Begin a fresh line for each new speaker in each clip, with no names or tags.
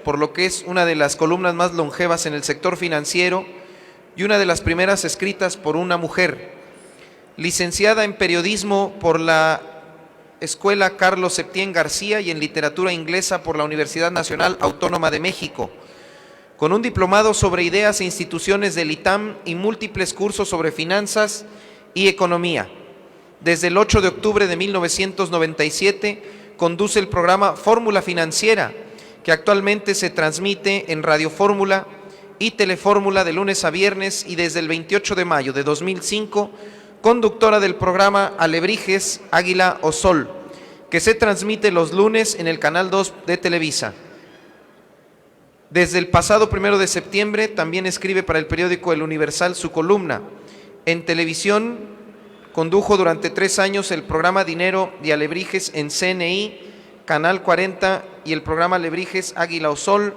por lo que es una de las columnas más longevas en el sector financiero y una de las primeras escritas por una mujer. Licenciada en periodismo por la Escuela Carlos Septién García y en literatura inglesa por la Universidad Nacional Autónoma de México, con un diplomado sobre ideas e instituciones del ITAM y múltiples cursos sobre finanzas y economía. Desde el 8 de octubre de 1997 conduce el programa Fórmula Financiera, que actualmente se transmite en Radio Fórmula y Telefórmula de lunes a viernes, y desde el 28 de mayo de 2005, conductora del programa Alebrijes, Águila o Sol, que se transmite los lunes en el Canal 2 de Televisa. Desde el pasado 1 de septiembre también escribe para el periódico El Universal su columna. En televisión condujo durante 3 años el programa Dinero de Alebrijes en CNI, Canal 40, y el programa Alebrijes, Águila o Sol,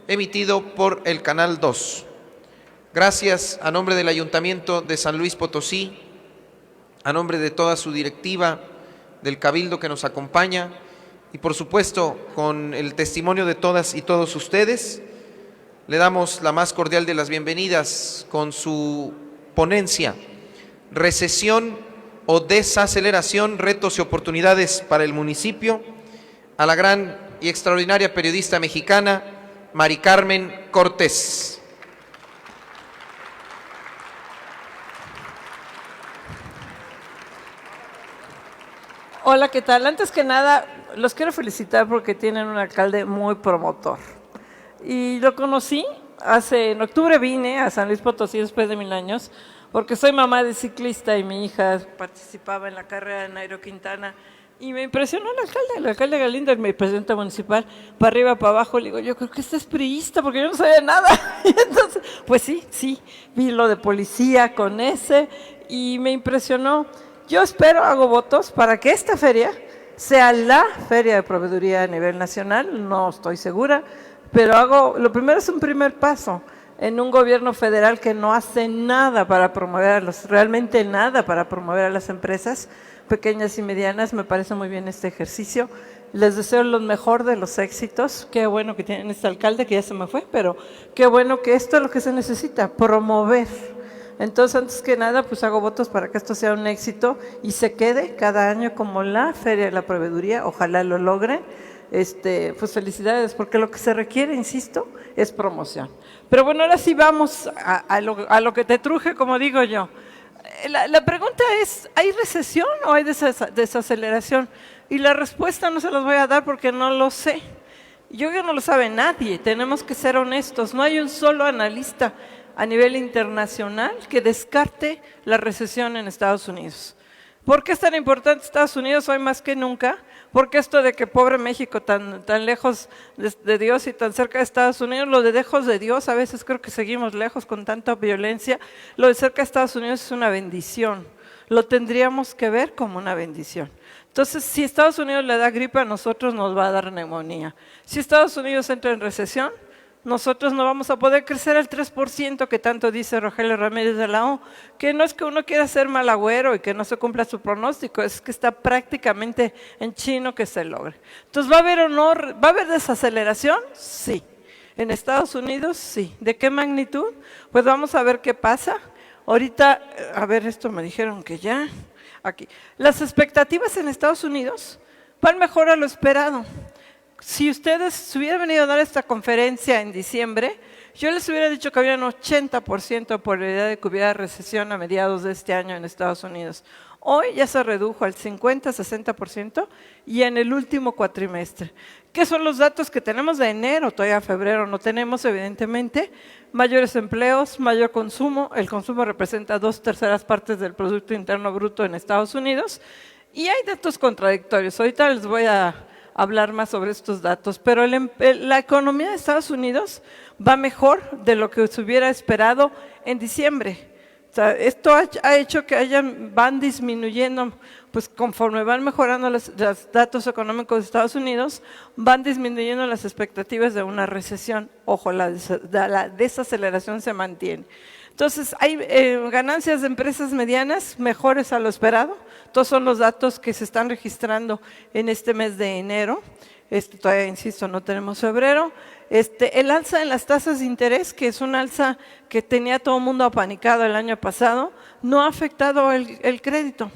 emitido por el Canal 2. Gracias a nombre del Ayuntamiento de San Luis Potosí, a nombre de toda su directiva, del Cabildo que nos acompaña, y por supuesto con el testimonio de todas y todos ustedes, le damos la más cordial de las bienvenidas con su ponencia, Recesión o desaceleración, retos y oportunidades para el municipio, a la gran y extraordinaria periodista mexicana, Mari Carmen Cortés.
Hola, ¿qué tal? Antes que nada, los quiero felicitar porque tienen un alcalde muy promotor. Y lo conocí en octubre vine a San Luis Potosí después de 1000 años, porque soy mamá de ciclista y mi hija participaba en la carrera de Nairo Quintana. Y me impresionó el alcalde Galindo, mi presidente municipal, para arriba, para abajo. Le digo, yo creo que este es priista, porque yo no sabía nada. Y entonces, pues sí, vi lo de policía con ese, y me impresionó. Yo hago votos para que esta feria sea la feria de proveeduría a nivel nacional, no estoy segura, pero lo primero es un primer paso en un gobierno federal que no hace nada para promover realmente nada para promover a las empresas pequeñas y medianas. Me parece muy bien este ejercicio. Les deseo lo mejor de los éxitos. Qué bueno que tienen este alcalde, que ya se me fue, pero qué bueno que esto es lo que se necesita, promover. Entonces, antes que nada, pues hago votos para que esto sea un éxito y se quede cada año como la Feria de la Proveeduría. Ojalá lo logren. Pues felicidades, porque lo que se requiere, insisto, es promoción. Pero bueno, ahora sí vamos a lo que te truje, como digo yo. La pregunta es, ¿hay recesión o hay desaceleración? Y la respuesta no se las voy a dar porque no lo sé. Yo creo que no lo sabe nadie, tenemos que ser honestos. No hay un solo analista a nivel internacional que descarte la recesión en Estados Unidos. ¿Por qué es tan importante Estados Unidos hoy más que nunca? Porque esto de que pobre México tan lejos de Dios y tan cerca de Estados Unidos, lo de lejos de Dios, a veces creo que seguimos lejos con tanta violencia, lo de cerca de Estados Unidos es una bendición, lo tendríamos que ver como una bendición. Entonces, si Estados Unidos le da gripe, a nosotros nos va a dar neumonía. Si Estados Unidos entra en recesión, nosotros no vamos a poder crecer al 3% que tanto dice Rogelio Ramírez de la O, que no es que uno quiera ser mal agüero y que no se cumpla su pronóstico, es que está prácticamente en chino que se logre. Entonces, ¿va a haber desaceleración? Sí. ¿En Estados Unidos? Sí. ¿De qué magnitud? Pues vamos a ver qué pasa. Ahorita, a ver, esto me dijeron que ya, aquí. Las expectativas en Estados Unidos van mejor a lo esperado. Si ustedes se hubieran venido a dar esta conferencia en diciembre, yo les hubiera dicho que había un 80% de probabilidad de que hubiera recesión a mediados de este año en Estados Unidos. Hoy ya se redujo al 50-60% y en el último cuatrimestre. ¿Qué son los datos que tenemos de enero? Todavía a febrero no tenemos, evidentemente. Mayores empleos, mayor consumo. El consumo representa 2/3 partes del Producto Interno Bruto en Estados Unidos. Y hay datos contradictorios. Ahorita les voy a hablar más sobre estos datos, pero la economía de Estados Unidos va mejor de lo que se hubiera esperado en diciembre. O sea, esto ha hecho que van disminuyendo, pues conforme van mejorando los datos económicos de Estados Unidos, van disminuyendo las expectativas de una recesión. Ojo, la desaceleración se mantiene. Entonces, hay ganancias de empresas medianas mejores a lo esperado. Estos son los datos que se están registrando en este mes de enero. Todavía, insisto, no tenemos febrero. El alza en las tasas de interés, que es un alza que tenía todo el mundo apanicado el año pasado, no ha afectado el crédito.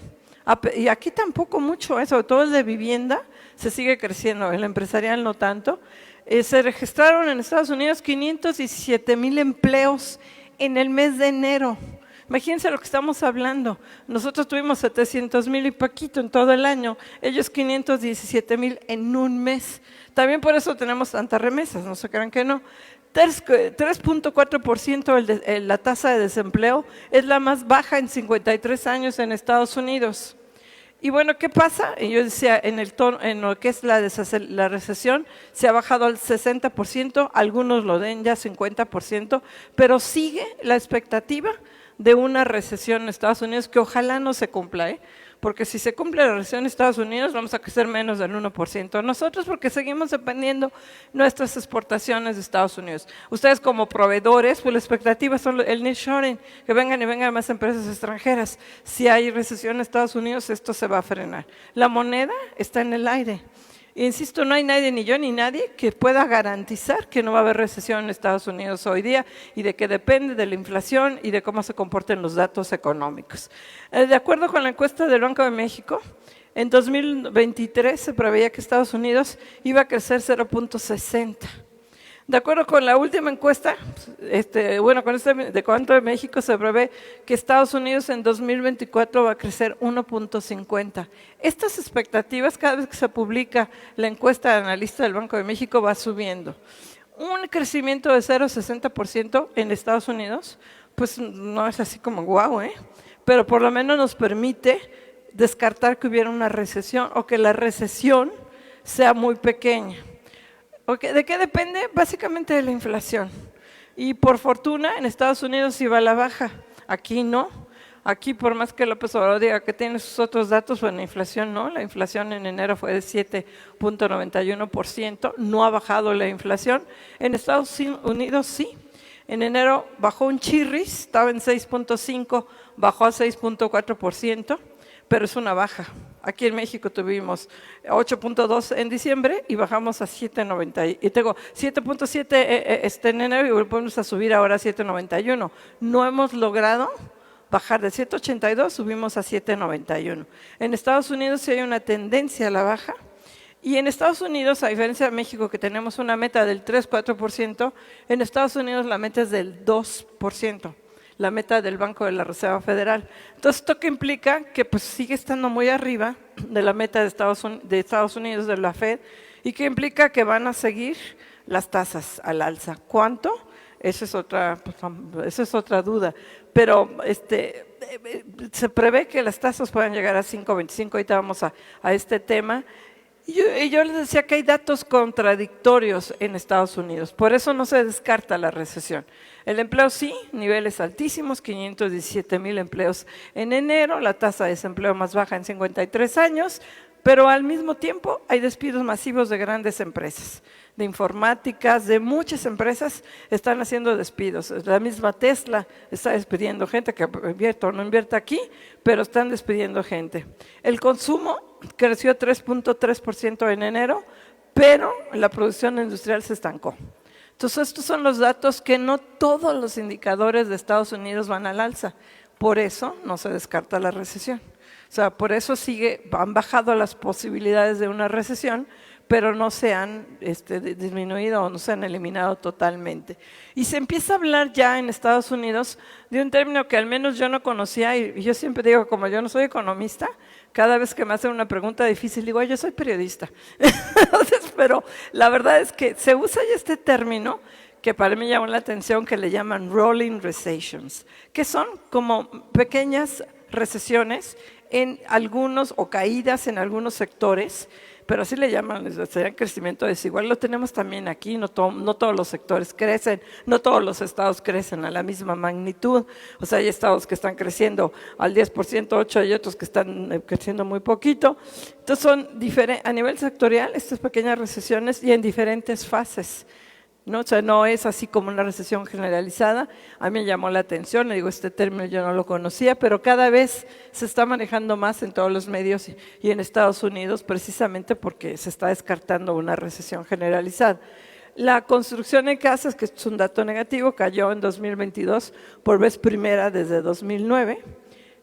Y aquí tampoco mucho, sobre todo el de vivienda, se sigue creciendo, el empresarial no tanto. Se registraron en Estados Unidos 517,000 empleos en el mes de enero. Imagínense lo que estamos hablando. Nosotros tuvimos 700,000 y poquito en todo el año, ellos 517,000 en un mes. También por eso tenemos tantas remesas, no se crean que no. 3.4% la tasa de desempleo es la más baja en 53 años en Estados Unidos. Y bueno, ¿qué pasa? Y yo decía, en lo que es la recesión, se ha bajado al 60%, algunos lo den ya 50%, pero sigue la expectativa de una recesión en Estados Unidos que ojalá no se cumpla, porque si se cumple la recesión en Estados Unidos vamos a crecer menos del 1%. Nosotros porque seguimos dependiendo nuestras exportaciones de Estados Unidos. Ustedes como proveedores, pues la expectativa son el nearshoring, que vengan y vengan más empresas extranjeras. Si hay recesión en Estados Unidos, esto se va a frenar. La moneda está en el aire. Insisto, no hay nadie, ni yo ni nadie, que pueda garantizar que no va a haber recesión en Estados Unidos hoy día y de que depende de la inflación y de cómo se comporten los datos económicos. De acuerdo con la encuesta del Banco de México, en 2023 se preveía que Estados Unidos iba a crecer 0.60. De acuerdo con la última encuesta, de Banco de México se prevé que Estados Unidos en 2024 va a crecer 1.50. Estas expectativas, cada vez que se publica la encuesta de analista del Banco de México, va subiendo. Un crecimiento de 0.60% en Estados Unidos, pues no es así como guau, pero por lo menos nos permite descartar que hubiera una recesión o que la recesión sea muy pequeña. ¿De qué depende? Básicamente de la inflación. Y por fortuna en Estados Unidos sí va a la baja, aquí no. Aquí por más que López Obrador diga que tiene sus otros datos, bueno, la inflación no. La inflación en enero fue de 7.91%, no ha bajado la inflación. En Estados Unidos sí. En enero bajó un chirris, estaba en 6.5, bajó a 6.4%, pero es una baja. Aquí en México tuvimos 8.2 en diciembre y bajamos a 7.90. Y tengo 7.7 en enero y volvemos a subir ahora a 7.91. No hemos logrado bajar de 7.82, subimos a 7.91. En Estados Unidos sí hay una tendencia a la baja. Y en Estados Unidos, a diferencia de México, que tenemos una meta del 3-4%, en Estados Unidos la meta es del 2%. La meta del Banco de la Reserva Federal. Entonces, ¿esto qué implica? Que pues sigue estando muy arriba de la meta de Estados Unidos, de la Fed, y que implica que van a seguir las tasas al alza. ¿Cuánto? Esa es otra duda. Pero se prevé que las tasas puedan llegar a 5.25, ahorita vamos a este tema. Y yo les decía que hay datos contradictorios en Estados Unidos, por eso no se descarta la recesión. El empleo sí, niveles altísimos, 517,000 empleos en enero, la tasa de desempleo más baja en 53 años, pero al mismo tiempo hay despidos masivos de grandes empresas, de informáticas, de muchas empresas están haciendo despidos. La misma Tesla está despidiendo gente, que invierta o no invierta aquí, pero están despidiendo gente. El consumo creció 3.3% en enero, pero la producción industrial se estancó. Entonces, estos son los datos que no todos los indicadores de Estados Unidos van al alza. Por eso no se descarta la recesión. O sea, por eso han bajado las posibilidades de una recesión, pero no se han disminuido o no se han eliminado totalmente. Y se empieza a hablar ya en Estados Unidos de un término que al menos yo no conocía, y yo siempre digo, como yo no soy economista, cada vez que me hacen una pregunta difícil, digo, yo soy periodista. Entonces, pero la verdad es que se usa ya este término que para mí llamó la atención, que le llaman rolling recessions, que son como pequeñas recesiones en algunos, o caídas en algunos sectores, pero así le llaman, sería crecimiento desigual. Lo tenemos también aquí, no todos los sectores crecen, no todos los estados crecen a la misma magnitud. O sea, hay estados que están creciendo al 10%, 8%, hay otros que están creciendo muy poquito. Entonces son diferentes, a nivel sectorial, estas pequeñas recesiones y en diferentes fases. ¿no? O sea, no es así como una recesión generalizada. A mí me llamó la atención, le digo, este término yo no lo conocía, pero cada vez se está manejando más en todos los medios y en Estados Unidos, precisamente porque se está descartando una recesión generalizada. La construcción de casas, que es un dato negativo, cayó en 2022 por vez primera desde 2009.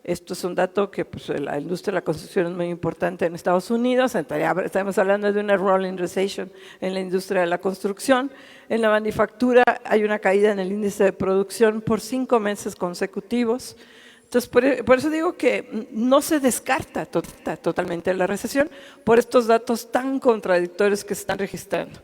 Esto es un dato que pues, la industria de la construcción es muy importante en Estados Unidos. Estamos hablando de una rolling recession en la industria de la construcción. En la manufactura hay una caída en el índice de producción por 5 meses consecutivos. Entonces, por eso digo que no se descarta totalmente la recesión por estos datos tan contradictorios que se están registrando.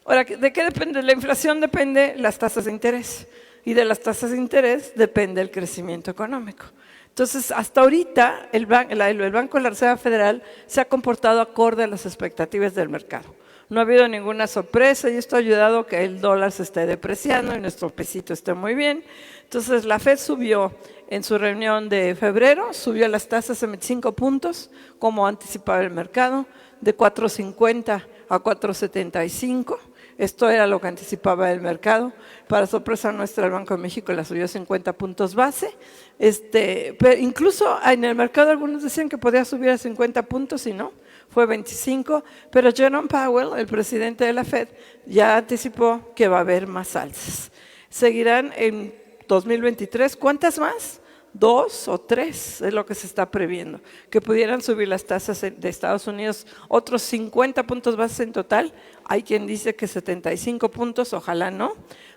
Ahora, ¿de qué depende? La inflación depende de las tasas de interés, y de las tasas de interés depende el crecimiento económico. Entonces, hasta ahorita el Banco de la Reserva Federal se ha comportado acorde a las expectativas del mercado. No ha habido ninguna sorpresa y esto ha ayudado a que el dólar se esté depreciando y nuestro pesito esté muy bien. Entonces, la Fed subió en su reunión de febrero, subió las tasas en 25 puntos, como anticipaba el mercado, de 4.50 a 4.75. Esto era lo que anticipaba el mercado. Para sorpresa nuestra, el Banco de México la subió 50 puntos base. Pero incluso en el mercado algunos decían que podía subir a 50 puntos y no, fue 25. Pero Jerome Powell, el presidente de la Fed, ya anticipó que va a haber más alzas. Seguirán en 2023. ¿Cuántas más? 2 o 3 es lo que se está previendo, que pudieran subir las tasas de Estados Unidos otros 50 puntos base en total. Hay quien dice que 75 puntos, ojalá no,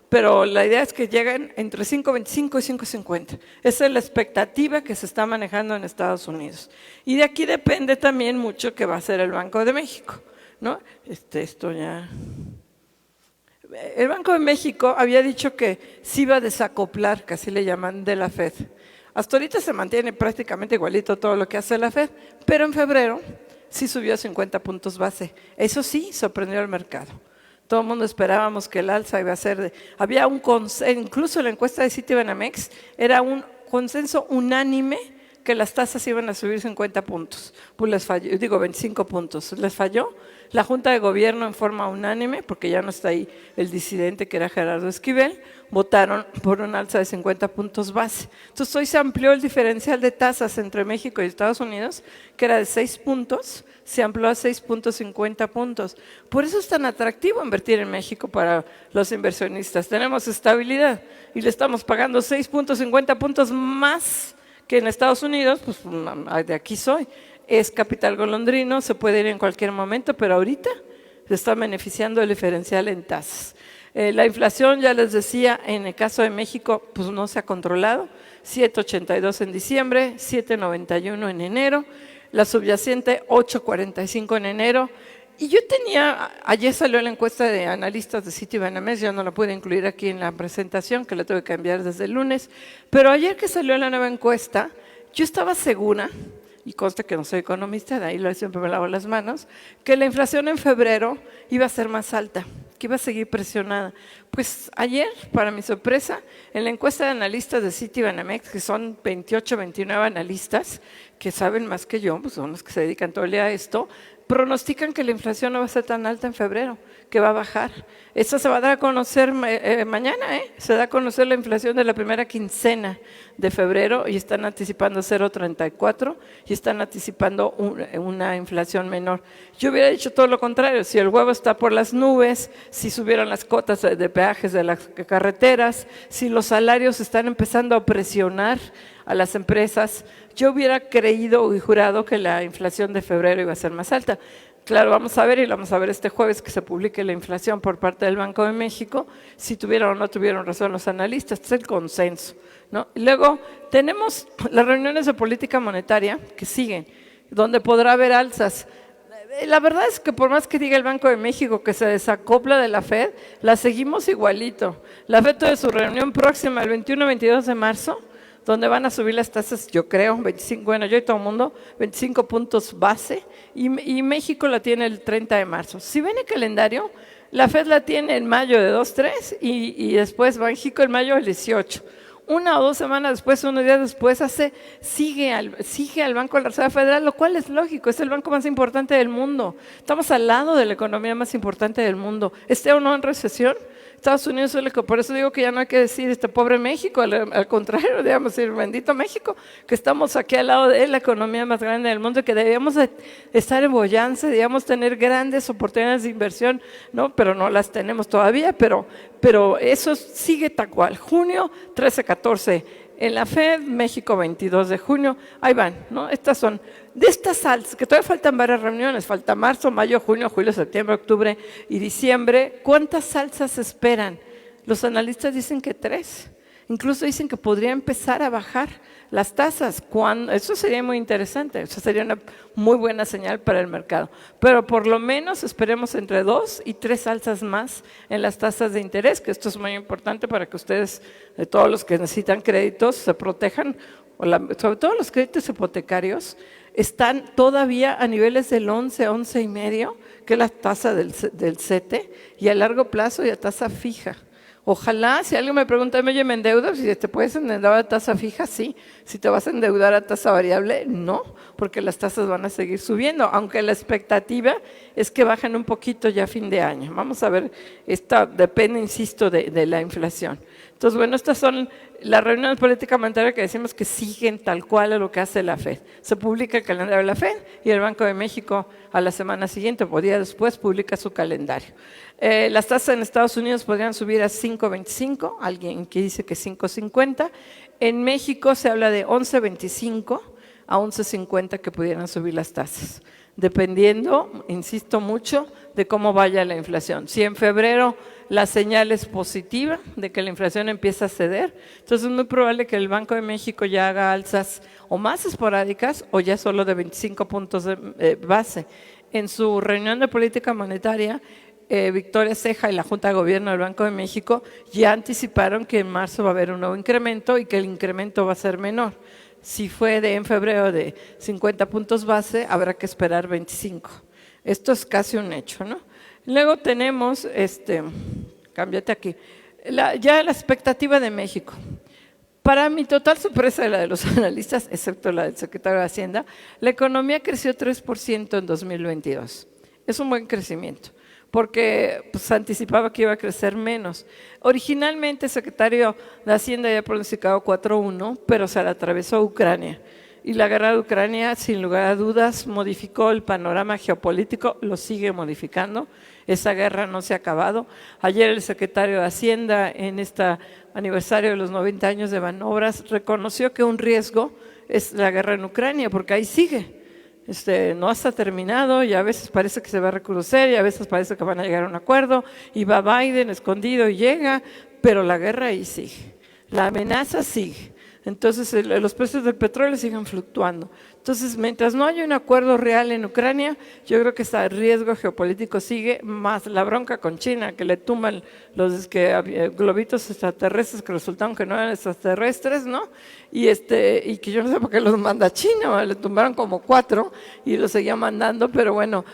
pero la idea es que lleguen entre 5.25 y 5.50. Esa es la expectativa que se está manejando en Estados Unidos. Y de aquí depende también mucho que va a hacer el Banco de México, ¿no? Esto ya... El Banco de México había dicho que sí iba a desacoplar, que así le llaman, de la Fed. Hasta ahorita se mantiene prácticamente igualito todo lo que hace la Fed, pero en febrero sí subió a 50 puntos base. Eso sí, sorprendió al mercado. Todo el mundo esperábamos que el alza iba a ser había un consenso, incluso la encuesta de Citibanamex era un consenso unánime que las tasas iban a subir 50 puntos. Pues les falló, 25 puntos. Les falló. La Junta de Gobierno en forma unánime, porque ya no está ahí el disidente que era Gerardo Esquivel, votaron por un alza de 50 puntos base. Entonces hoy se amplió el diferencial de tasas entre México y Estados Unidos, que era de 6 puntos, se amplió a 6.50 puntos. Por eso es tan atractivo invertir en México para los inversionistas. Tenemos estabilidad y le estamos pagando 6.50 puntos más que en Estados Unidos. Pues de aquí soy. Es capital golondrino, se puede ir en cualquier momento, pero ahorita se está beneficiando el diferencial en tasas. La inflación, ya les decía, en el caso de México, pues no se ha controlado. 7.82 en diciembre, 7.91 en enero, la subyacente 8.45 en enero. Y yo ayer salió la encuesta de analistas de Citibanamex, yo no la pude incluir aquí en la presentación, que la tuve que enviar desde el lunes, pero ayer que salió la nueva encuesta, yo estaba segura, y consta que no soy economista, de ahí siempre me lavo las manos, que la inflación en febrero iba a ser más alta, que iba a seguir presionada. Pues ayer, para mi sorpresa, en la encuesta de analistas de Citibanamex, que son 28, 29 analistas, que saben más que yo, pues son los que se dedican todo el día a esto, pronostican que la inflación no va a ser tan alta en febrero, que va a bajar. Eso se va a dar a conocer mañana, se da a conocer la inflación de la primera quincena de febrero y están anticipando 0.34 y están anticipando una inflación menor. Yo hubiera dicho todo lo contrario, si el huevo está por las nubes, si subieron las cotas de peajes de las carreteras, si los salarios están empezando a presionar a las empresas, yo hubiera creído y jurado que la inflación de febrero iba a ser más alta. Claro, vamos a ver, y lo vamos a ver este jueves que se publique la inflación por parte del Banco de México, si tuvieron o no tuvieron razón los analistas. Este es el consenso, ¿no? Y luego tenemos las reuniones de política monetaria que siguen, donde podrá haber alzas. La verdad es que por más que diga el Banco de México que se desacopla de la Fed, la seguimos igualito. La Fed tuvo su reunión próxima el 21-22 de marzo, donde van a subir las tasas, yo creo, 25, bueno, yo y todo el mundo, 25 puntos base, y México la tiene el 30 de marzo. Si ven el calendario, la Fed la tiene en mayo de 2-3 y después México en mayo del 18. 1 o 2 semanas después, unos días después, sigue al Banco de la Reserva Federal, lo cual es lógico, es el banco más importante del mundo. Estamos al lado de la economía más importante del mundo. Esté o no en recesión, Estados Unidos es por eso digo que ya no hay que decir pobre México, al contrario, digamos decir bendito México, que estamos aquí al lado de la economía más grande del mundo, que debemos de estar en bonanza, debemos tener grandes oportunidades de inversión, ¿no? Pero no las tenemos todavía, pero eso sigue tal cual. Junio 13-14 en la FED, México 22 de junio, ahí van, ¿no? Estas son, de estas salsas, que todavía faltan varias reuniones, falta marzo, mayo, junio, julio, septiembre, octubre y diciembre. ¿Cuántas salsas esperan? Los analistas dicen que 3, incluso dicen que podría empezar a bajar las tasas. Eso sería muy interesante, eso sería una muy buena señal para el mercado. Pero por lo menos esperemos entre 2 y 3 alzas más en las tasas de interés, que esto es muy importante para que ustedes, de todos los que necesitan créditos, se protejan, sobre todo los créditos hipotecarios, están todavía a niveles del 11, 11,5, que es la tasa del CETE, y a largo plazo y a tasa fija. Ojalá, si alguien me pregunta, oye, ¿me endeudas? Si te puedes endeudar a tasa fija, sí. Si te vas a endeudar a tasa variable, no, porque las tasas van a seguir subiendo, aunque la expectativa es que bajen un poquito ya a fin de año. Vamos a ver, depende, insisto, de la inflación. Entonces, bueno, estas son las reuniones de política monetaria que decimos que siguen tal cual a lo que hace la FED. Se publica el calendario de la FED y el Banco de México a la semana siguiente o día después publica su calendario. Las tasas en Estados Unidos podrían subir a 5,25, alguien que dice que 5,50. En México se habla de 11,25 a 11,50 que pudieran subir las tasas, dependiendo, insisto mucho, de cómo vaya la inflación. Si en febrero la señal es positiva de que la inflación empieza a ceder, entonces es muy probable que el Banco de México ya haga alzas o más esporádicas o ya solo de 25 puntos de base. En su reunión de política monetaria, Victoria Ceja y la Junta de Gobierno del Banco de México ya anticiparon que en marzo va a haber un nuevo incremento y que el incremento va a ser menor. Si fue en febrero de 50 puntos base, habrá que esperar 25. Esto es casi un hecho, ¿no? Luego tenemos, cámbiate aquí, ya la expectativa de México. Para mi total sorpresa, la de los analistas, excepto la del secretario de Hacienda, la economía creció 3% en 2022. Es un buen crecimiento, porque se anticipaba que iba a crecer menos. Originalmente el secretario de Hacienda había pronosticado 4,1, pero se le atravesó Ucrania. Y la guerra de Ucrania, sin lugar a dudas, modificó el panorama geopolítico, lo sigue modificando. Esa guerra no se ha acabado. Ayer el secretario de Hacienda, en este aniversario de los 90 años de Banobras, reconoció que un riesgo es la guerra en Ucrania, porque ahí sigue. No está terminado y a veces parece que se va a recrudecer y a veces parece que van a llegar a un acuerdo y va Biden escondido y llega, pero la guerra ahí sigue, la amenaza sigue. Entonces los precios del petróleo siguen fluctuando. Entonces, mientras no haya un acuerdo real en Ucrania, yo creo que ese riesgo geopolítico sigue, más la bronca con China, que le tumban los globitos extraterrestres que resultaron que no eran extraterrestres, ¿no? Y que yo no sé por qué los manda China, le tumbaron como 4 y los seguía mandando, pero bueno,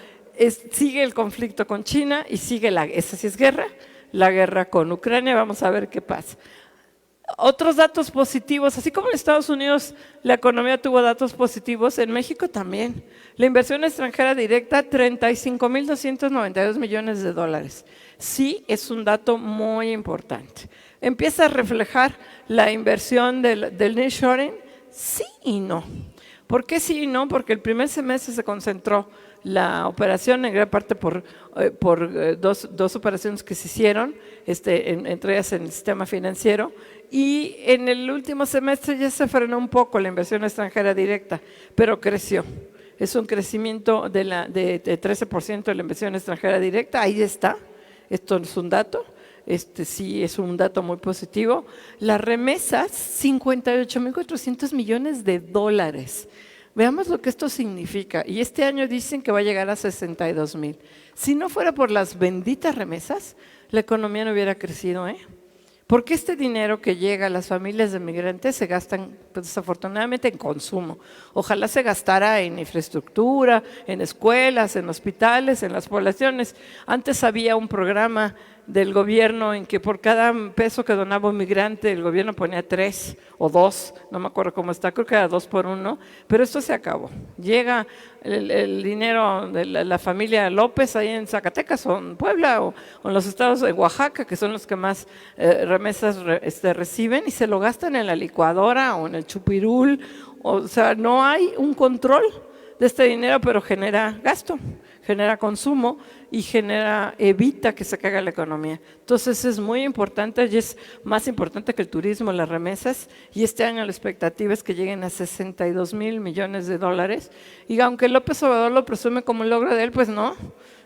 sigue el conflicto con China y sigue esa sí es guerra, la guerra con Ucrania. Vamos a ver qué pasa. Otros datos positivos, así como en Estados Unidos la economía tuvo datos positivos, en México también. La inversión extranjera directa, 35,292 millones de dólares. Sí, es un dato muy importante. ¿Empieza a reflejar la inversión del nearshoring? Sí y no. ¿Por qué sí y no? Porque el primer semestre se concentró la operación en gran parte por dos operaciones que se hicieron, entre ellas en el sistema financiero, y en el último semestre ya se frenó un poco la inversión extranjera directa, pero creció. Es un crecimiento de 13% de la inversión extranjera directa, ahí está, esto es un dato. Sí es un dato muy positivo. Las remesas, 58,400 millones de dólares. Veamos lo que esto significa. Y este año dicen que va a llegar a 62,000. Si no fuera por las benditas remesas, la economía no hubiera crecido, Porque este dinero que llega a las familias de migrantes se gastan, pues, desafortunadamente, en consumo. Ojalá se gastara en infraestructura, en escuelas, en hospitales, en las poblaciones. Antes había un programa del gobierno en que por cada peso que donaba un migrante el gobierno ponía 3 o 2, no me acuerdo cómo está, creo que era 2 por 1, pero esto se acabó. Llega el dinero de la familia López ahí en Zacatecas o en Puebla o en los estados de Oaxaca, que son los que más remesas reciben, y se lo gastan en la licuadora o en el chupirul. O sea, no hay un control de este dinero, pero genera gasto, genera consumo y evita que se caiga la economía. Entonces es muy importante y es más importante que el turismo, las remesas, y este año la expectativa es que lleguen a 62 mil millones de dólares. Y aunque López Obrador lo presume como un logro de él, pues no.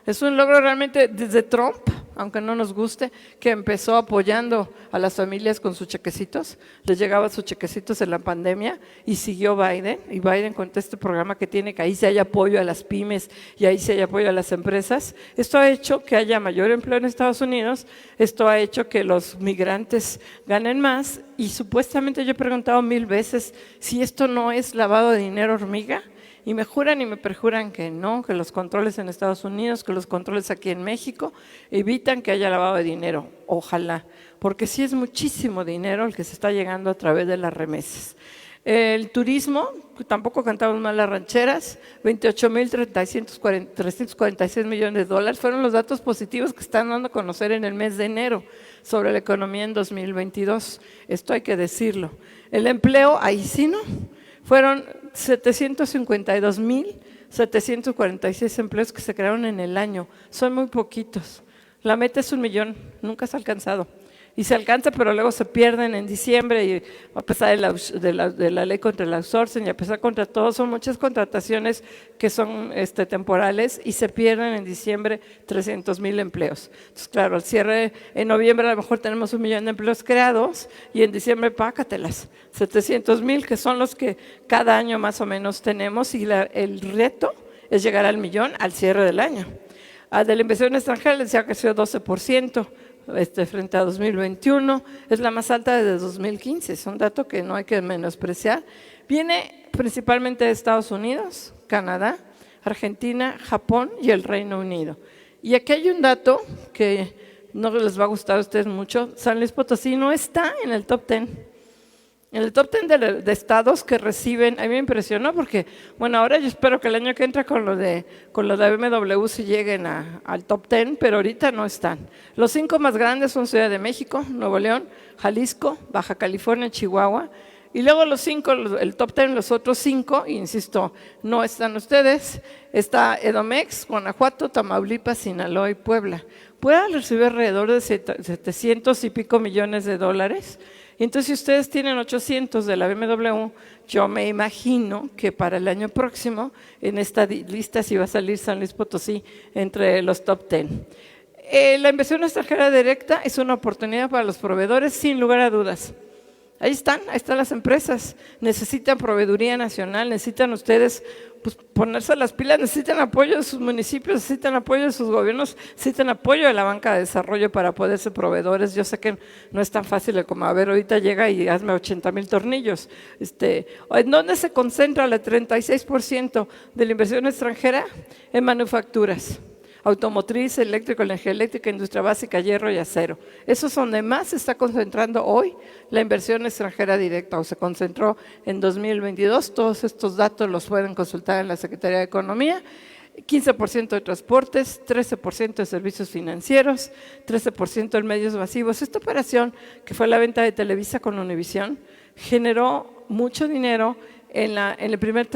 Es un logro realmente desde Trump, aunque no nos guste, que empezó apoyando a las familias con sus chequecitos, les llegaba sus chequecitos en la pandemia, y siguió Biden, y Biden con este programa que tiene, que ahí sí hay apoyo a las pymes y ahí sí hay apoyo a las empresas. Esto ha hecho que haya mayor empleo en Estados Unidos, esto ha hecho que los migrantes ganen más, y supuestamente yo he preguntado 1000 veces si esto no es lavado de dinero hormiga. Y me juran y me perjuran que no, que los controles en Estados Unidos, que los controles aquí en México evitan que haya lavado de dinero. Ojalá, porque sí es muchísimo dinero el que se está llegando a través de las remesas. El turismo, tampoco cantamos mal las rancheras, 28,346 millones de dólares, fueron los datos positivos que están dando a conocer en el mes de enero sobre la economía en 2022. Esto hay que decirlo. El empleo, ahí sí no. Fueron 752,746 empleos que se crearon en el año. Son muy poquitos. La meta es 1 millón, nunca se ha alcanzado. Y se alcanza, pero luego se pierden en diciembre, y a pesar de la ley contra el outsourcing y a pesar contra todo, son muchas contrataciones que son temporales, y se pierden en diciembre 300,000 empleos. Entonces, claro, al cierre en noviembre a lo mejor tenemos 1 millón de empleos creados, y en diciembre pácatelas, 700,000, que son los que cada año más o menos tenemos, y el reto es llegar al millón al cierre del año. De la inversión extranjera les decía que creció 12%. Frente a 2021, es la más alta desde 2015, es un dato que no hay que menospreciar. Viene principalmente de Estados Unidos, Canadá, Argentina, Japón y el Reino Unido. Y aquí hay un dato que no les va a gustar a ustedes mucho: San Luis Potosí no está en el top 10. En el top 10 de estados que reciben, a mí me impresionó porque, bueno, ahora yo espero que el año que entra con lo de BMW sí lleguen al top 10, pero ahorita no están. Los 5 más grandes son Ciudad de México, Nuevo León, Jalisco, Baja California, Chihuahua, y luego los 5, el top 10, los otros 5, insisto, no están ustedes, está Edomex, Guanajuato, Tamaulipas, Sinaloa y Puebla. Puebla recibe alrededor de 700 y pico millones de dólares. Entonces, si ustedes tienen 800 de la BMW, yo me imagino que para el año próximo en esta lista sí va a salir San Luis Potosí entre los top 10. La inversión extranjera directa es una oportunidad para los proveedores, sin lugar a dudas. Ahí están las empresas, necesitan proveeduría nacional, necesitan ustedes ponerse las pilas, necesitan apoyo de sus municipios, necesitan apoyo de sus gobiernos, necesitan apoyo de la banca de desarrollo para poder ser proveedores. Yo sé que no es tan fácil como, a ver, ahorita llega y hazme 80,000 tornillos. ¿En dónde se concentra el 36% de la inversión extranjera? En manufacturas. Automotriz, eléctrico, energía eléctrica, industria básica, hierro y acero. Eso es donde más se está concentrando hoy la inversión extranjera directa, o se concentró en 2022. Todos estos datos los pueden consultar en la Secretaría de Economía. 15% de transportes, 13% de servicios financieros, 13% en medios masivos. Esta operación, que fue la venta de Televisa con Univisión, generó mucho dinero en el primer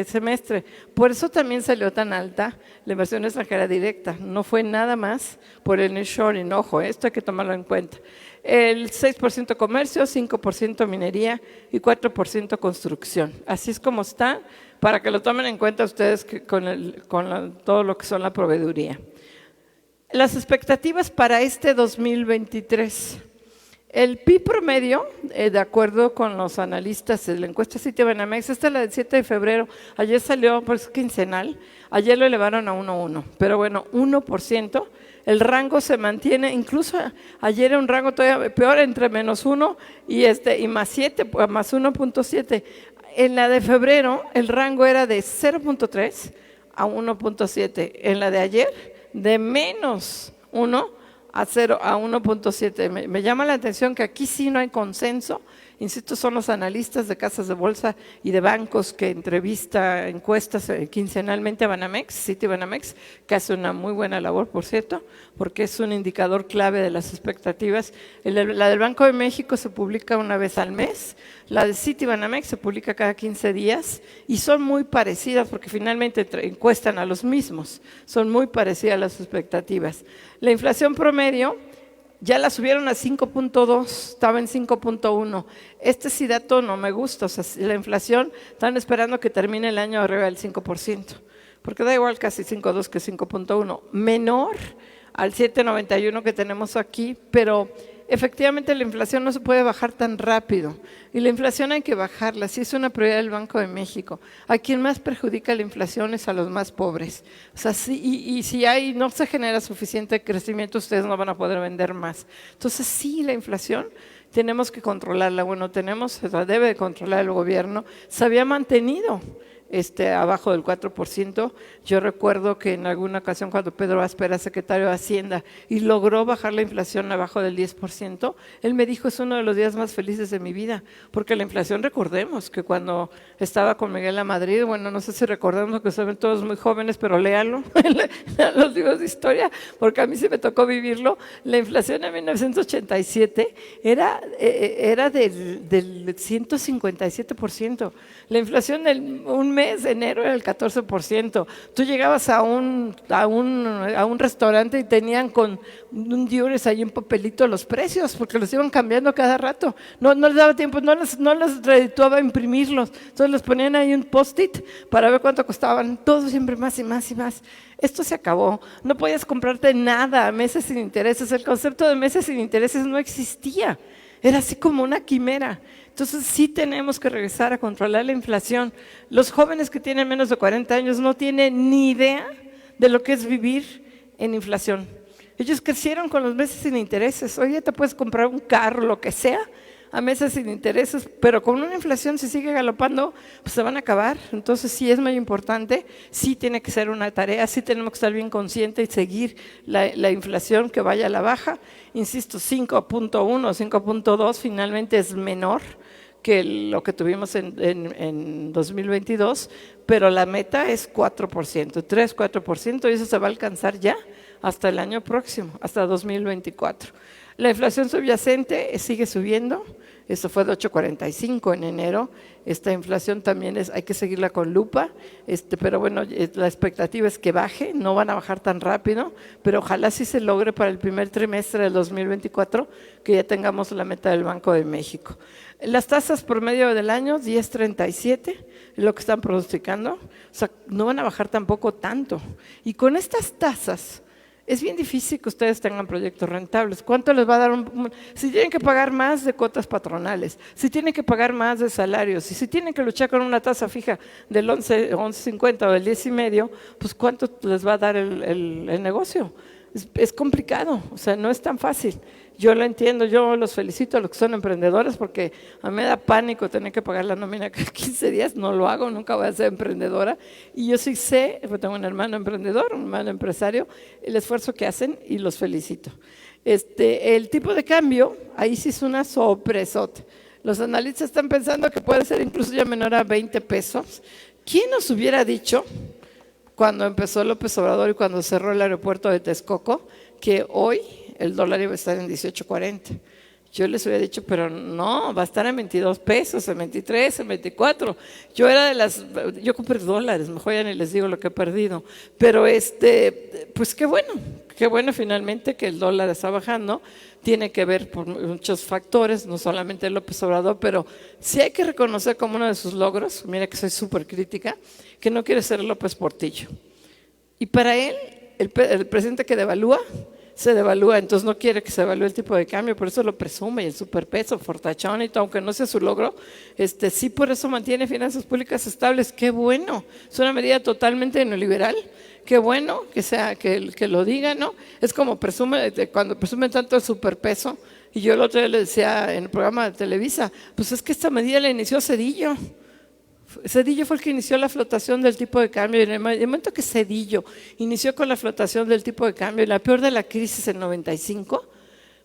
semestre. Por eso también salió tan alta la inversión extranjera directa. No fue nada más por el nearshoring, ojo, esto hay que tomarlo en cuenta. El 6% comercio, 5% minería y 4% construcción. Así es como está, para que lo tomen en cuenta ustedes con todo lo que son la proveeduría. Las expectativas para este 2023. El PIB promedio, de acuerdo con los analistas de la encuesta Citibanamex, esta es la del 7 de febrero, ayer salió, pues quincenal, ayer lo elevaron a 1.1, pero bueno, 1%, el rango se mantiene, incluso ayer era un rango todavía peor, entre -1 y más 7, más 1.7. En la de febrero, el rango era de 0.3 a 1.7, en la de ayer, de -1 1 a 0 a 1.7. Me llama la atención que aquí sí no hay consenso. Insisto, son los analistas de casas de bolsa y de bancos que encuestas quincenalmente a Banamex, Citibanamex, que hace una muy buena labor, por cierto, porque es un indicador clave de las expectativas. La del Banco de México se publica una vez al mes, la de Citibanamex se publica cada 15 días y son muy parecidas porque finalmente encuestan a los mismos, son muy parecidas las expectativas. La inflación promedio ya la subieron a 5.2, estaba en 5.1. Sí dato no me gusta, o sea, la inflación, están esperando que termine el año arriba del 5%, porque da igual casi 5.2 que 5.1, menor al 7.91 que tenemos aquí, pero efectivamente la inflación no se puede bajar tan rápido y la inflación hay que bajarla, sí es una prioridad del Banco de México. A quien más perjudica la inflación es a los más pobres, o sea, y si no se genera suficiente crecimiento, ustedes no van a poder vender más. Entonces sí, la inflación tenemos que controlarla, debe de controlar el gobierno, se había mantenido abajo del 4%. Yo recuerdo que en alguna ocasión cuando Pedro Aspe era secretario de Hacienda y logró bajar la inflación abajo del 10%, él me dijo, es uno de los días más felices de mi vida, porque la inflación, recordemos que cuando estaba con Miguel Lamadrid, bueno, no sé si recordamos que se ven todos muy jóvenes, pero léanlo, los libros de historia, porque a mí sí me tocó vivirlo. La inflación en 1987 era del 157%. La inflación un mes de enero era el 14%. Tú llegabas a un restaurante y tenían con un diures ahí un papelito los precios, porque los iban cambiando cada rato. No les daba tiempo, no les redituaba imprimirlos. Entonces les ponían ahí un post-it para ver cuánto costaban. Todo siempre más y más y más. Esto se acabó. No podías comprarte nada a meses sin intereses. El concepto de meses sin intereses no existía. Era así como una quimera. Entonces sí tenemos que regresar a controlar la inflación. Los jóvenes que tienen menos de 40 años no tienen ni idea de lo que es vivir en inflación. Ellos crecieron con los meses sin intereses. Hoy ya te puedes comprar un carro, lo que sea, a meses sin intereses, pero con una inflación si sigue galopando, pues se van a acabar. Entonces sí es muy importante, sí tiene que ser una tarea, sí tenemos que estar bien conscientes y seguir la inflación que vaya a la baja. Insisto, 5.1, 5.2 finalmente es menor que lo que tuvimos en 2022, pero la meta es 4%, 4%, y eso se va a alcanzar ya hasta el año próximo, hasta 2024. La inflación subyacente sigue subiendo, esto fue de 8.45 en enero. Esta inflación también hay que seguirla con lupa, pero bueno, la expectativa es que baje, no van a bajar tan rápido, pero ojalá sí se logre para el primer trimestre del 2024 que ya tengamos la meta del Banco de México. Las tasas promedio del año, 10.37, es lo que están pronosticando, o sea, no van a bajar tampoco tanto. Y con estas tasas, es bien difícil que ustedes tengan proyectos rentables. ¿Cuánto les va a dar si tienen que pagar más de cuotas patronales, si tienen que pagar más de salarios, y si tienen que luchar con una tasa fija del 11.50 o del 10.5, pues ¿cuánto les va a dar el negocio? Es complicado, o sea, no es tan fácil. Yo lo entiendo, yo los felicito a los que son emprendedores porque a mí me da pánico tener que pagar la nómina cada 15 días, no lo hago, nunca voy a ser emprendedora. Y yo sí sé, tengo un hermano emprendedor, un hermano empresario, el esfuerzo que hacen y los felicito. El tipo de cambio, ahí sí es una sorpresota. Los analistas están pensando que puede ser incluso ya menor a 20 pesos. ¿Quién nos hubiera dicho cuando empezó López Obrador y cuando cerró el aeropuerto de Texcoco que hoy el dólar iba a estar en 18.40? Yo les hubiera dicho, pero no, va a estar en 22 pesos, en 23, en 24. Yo compré dólares, mejor ya ni les digo lo que he perdido. Pero pues qué bueno finalmente que el dólar está bajando. Tiene que ver por muchos factores, no solamente López Obrador, pero sí hay que reconocer como uno de sus logros, mira que soy súper crítica, que no quiere ser López Portillo. Y para él, el presidente que devalúa, se devalúa, entonces no quiere que se evalúe el tipo de cambio, por eso lo presume, y el superpeso, fortachón y todo, aunque no sea su logro, sí por eso mantiene finanzas públicas estables. Qué bueno, es una medida totalmente neoliberal, qué bueno que lo diga, ¿no? Es como cuando presumen tanto el superpeso, y yo el otro día le decía en el programa de Televisa, pues es que esta medida la inició Zedillo. Cedillo fue el que inició la flotación del tipo de cambio. Y en el momento que Cedillo inició con la flotación del tipo de cambio, y la peor de la crisis en 95,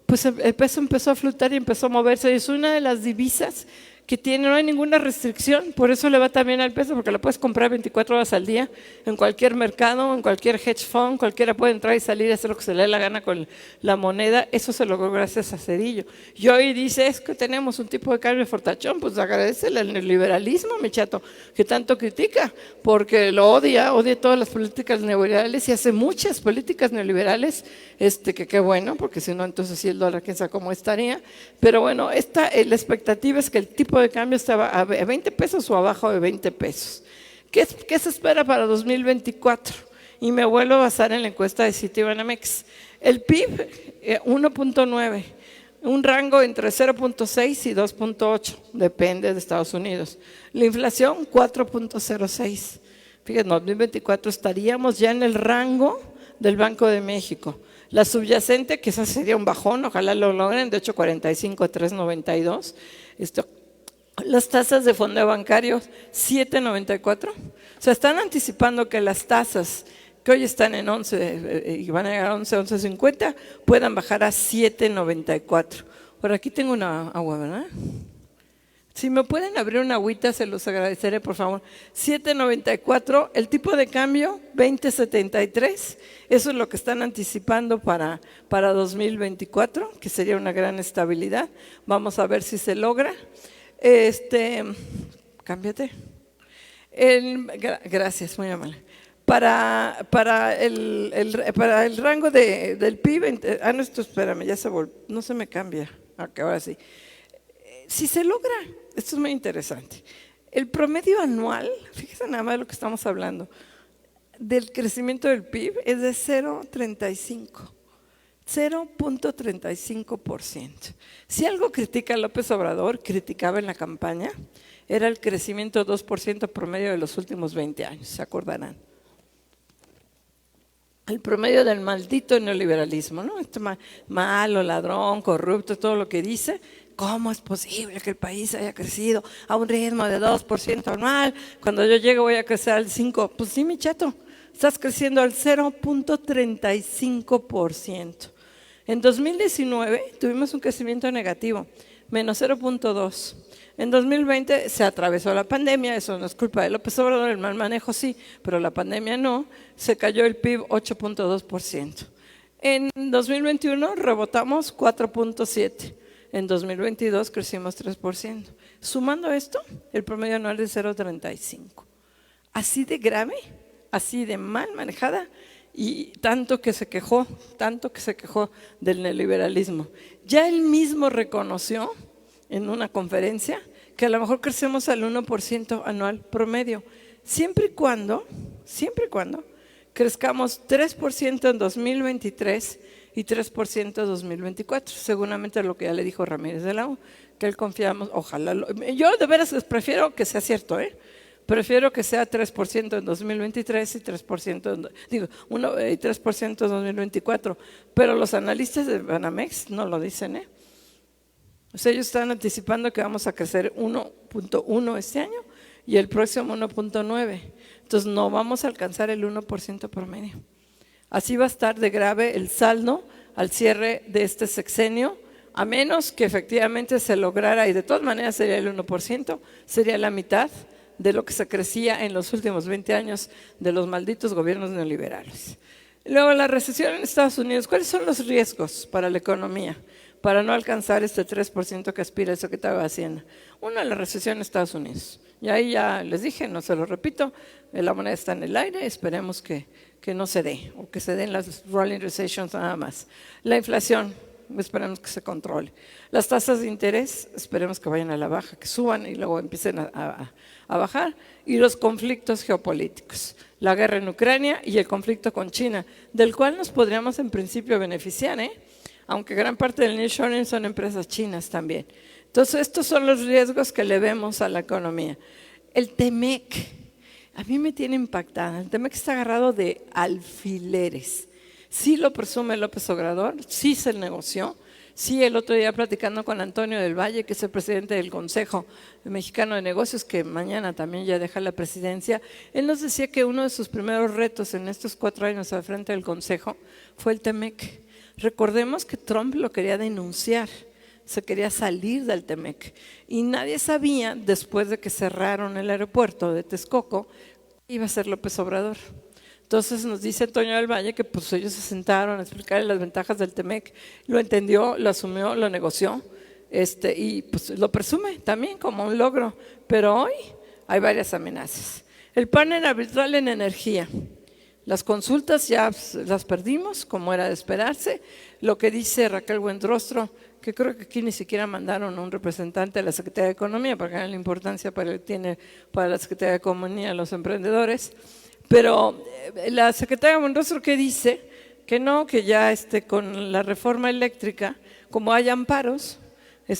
pues el peso empezó a flotar y empezó a moverse. Y es una de las divisas que tiene, no hay ninguna restricción, por eso le va también al peso, porque la puedes comprar 24 horas al día en cualquier mercado, en cualquier hedge fund, cualquiera puede entrar y salir y hacer lo que se le dé la gana con la moneda. Eso se logró gracias a Cedillo. Y hoy dice, es que tenemos un tipo de cambio fortachón, pues agradecele al neoliberalismo, mi chato, que tanto critica, porque lo odia todas las políticas neoliberales y hace muchas políticas neoliberales, que qué bueno, porque si no, entonces sí el dólar, quién sabe cómo estaría. Pero bueno, la expectativa es que el tipo de cambio estaba a 20 pesos o abajo de 20 pesos. ¿Qué se espera para 2024? Y me vuelvo a basar en la encuesta de Citibanamex. El PIB, 1.9, un rango entre 0.6 y 2.8, depende de Estados Unidos. La inflación, 4.06. Fíjense, en 2024 estaríamos ya en el rango del Banco de México. La subyacente, que esa sería un bajón, ojalá lo logren, de hecho 45 a 3.92. Las tasas de fondo bancario 7.94. O sea, están anticipando que las tasas que hoy están en 11 y van a llegar a 11.50 puedan bajar a 7.94. Por aquí tengo una agua, ¿verdad? Si me pueden abrir una agüita, se los agradeceré, por favor. 7.94, el tipo de cambio 20.73. Eso es lo que están anticipando para 2024, que sería una gran estabilidad. Vamos a ver si se logra. Cámbiate. Gracias, muy amable. Para el rango del PIB, no, esto espérame, ya no se me cambia. Okay, ahora sí. Si se logra, esto es muy interesante. El promedio anual, fíjense nada más de lo que estamos hablando, del crecimiento del PIB es de 0.35%. 0.35%. Si algo critica López Obrador, criticaba en la campaña, era el crecimiento 2% promedio de los últimos 20 años, ¿se acordarán? El promedio del maldito neoliberalismo, ¿no? Malo, ladrón, corrupto, todo lo que dice. ¿Cómo es posible que el país haya crecido a un ritmo de 2% anual? Cuando yo llego voy a crecer al 5%. Pues sí, mi chato, estás creciendo al 0.35%. En 2019 tuvimos un crecimiento negativo, menos 0.2%. En 2020 se atravesó la pandemia, eso no es culpa de López Obrador, el mal manejo sí, pero la pandemia no, se cayó el PIB 8.2%. En 2021 rebotamos 4.7%. En 2022 crecimos 3%. Sumando esto, el promedio anual es 0.35. Así de grave, así de mal manejada, y tanto que se quejó del neoliberalismo. Ya él mismo reconoció en una conferencia que a lo mejor crecemos al 1% anual promedio, siempre y cuando crezcamos 3% en 2023 y 3% en 2024, seguramente lo que ya le dijo Ramírez de la U, que él confiamos, ojalá, yo de veras prefiero que sea cierto, prefiero que sea 3% en 2023 y 3%, y 3% en 2024, pero los analistas de Banamex no lo dicen, O sea, ellos están anticipando que vamos a crecer 1.1 este año y el próximo 1.9. Entonces no vamos a alcanzar el 1% promedio. Así va a estar de grave el saldo al cierre de este sexenio, a menos que efectivamente se lograra, y de todas maneras sería el 1%, sería la mitad de lo que se crecía en los últimos 20 años de los malditos gobiernos neoliberales. Luego, la recesión en Estados Unidos. ¿Cuáles son los riesgos para la economía para no alcanzar este 3% que aspira el secretario de Hacienda? Uno, la recesión en Estados Unidos. Y ahí ya les dije, no se lo repito, la moneda está en el aire, esperemos que no se dé, o que se den las rolling recessions nada más. La inflación, esperemos que se controle. Las tasas de interés, esperemos que vayan a la baja, que suban y luego empiecen a bajar. Y los conflictos geopolíticos, la guerra en Ucrania y el conflicto con China, del cual nos podríamos en principio beneficiar, aunque gran parte del nearshoring son empresas chinas también. Entonces, estos son los riesgos que le vemos a la economía. El TEMEC, a mí me tiene impactada. El TEMEC está agarrado de alfileres. Sí lo presume López Obrador, sí se negoció. Sí, el otro día platicando con Antonio del Valle, que es el presidente del Consejo Mexicano de Negocios, que mañana también ya deja la presidencia, él nos decía que uno de sus primeros retos en estos 4 años al frente del Consejo fue el TEMEC. Recordemos que Trump lo quería denunciar, se quería salir del TEMEC y nadie sabía, después de que cerraron el aeropuerto de Texcoco, que iba a ser López Obrador. Entonces nos dice Antonio del Valle que pues ellos se sentaron a explicarle las ventajas del TEMEC, lo entendió, lo asumió, lo negoció y pues lo presume también como un logro, pero hoy hay varias amenazas. El panel arbitral en energía. Las consultas ya las perdimos, como era de esperarse. Lo que dice Raquel Buendrostro, que creo que aquí ni siquiera mandaron a un representante de la Secretaría de Economía, para que vean la importancia que tiene para la Secretaría de Economía los emprendedores. Pero la secretaria Buendrostro, ¿qué dice? Que no, que ya con la reforma eléctrica, como hay amparos,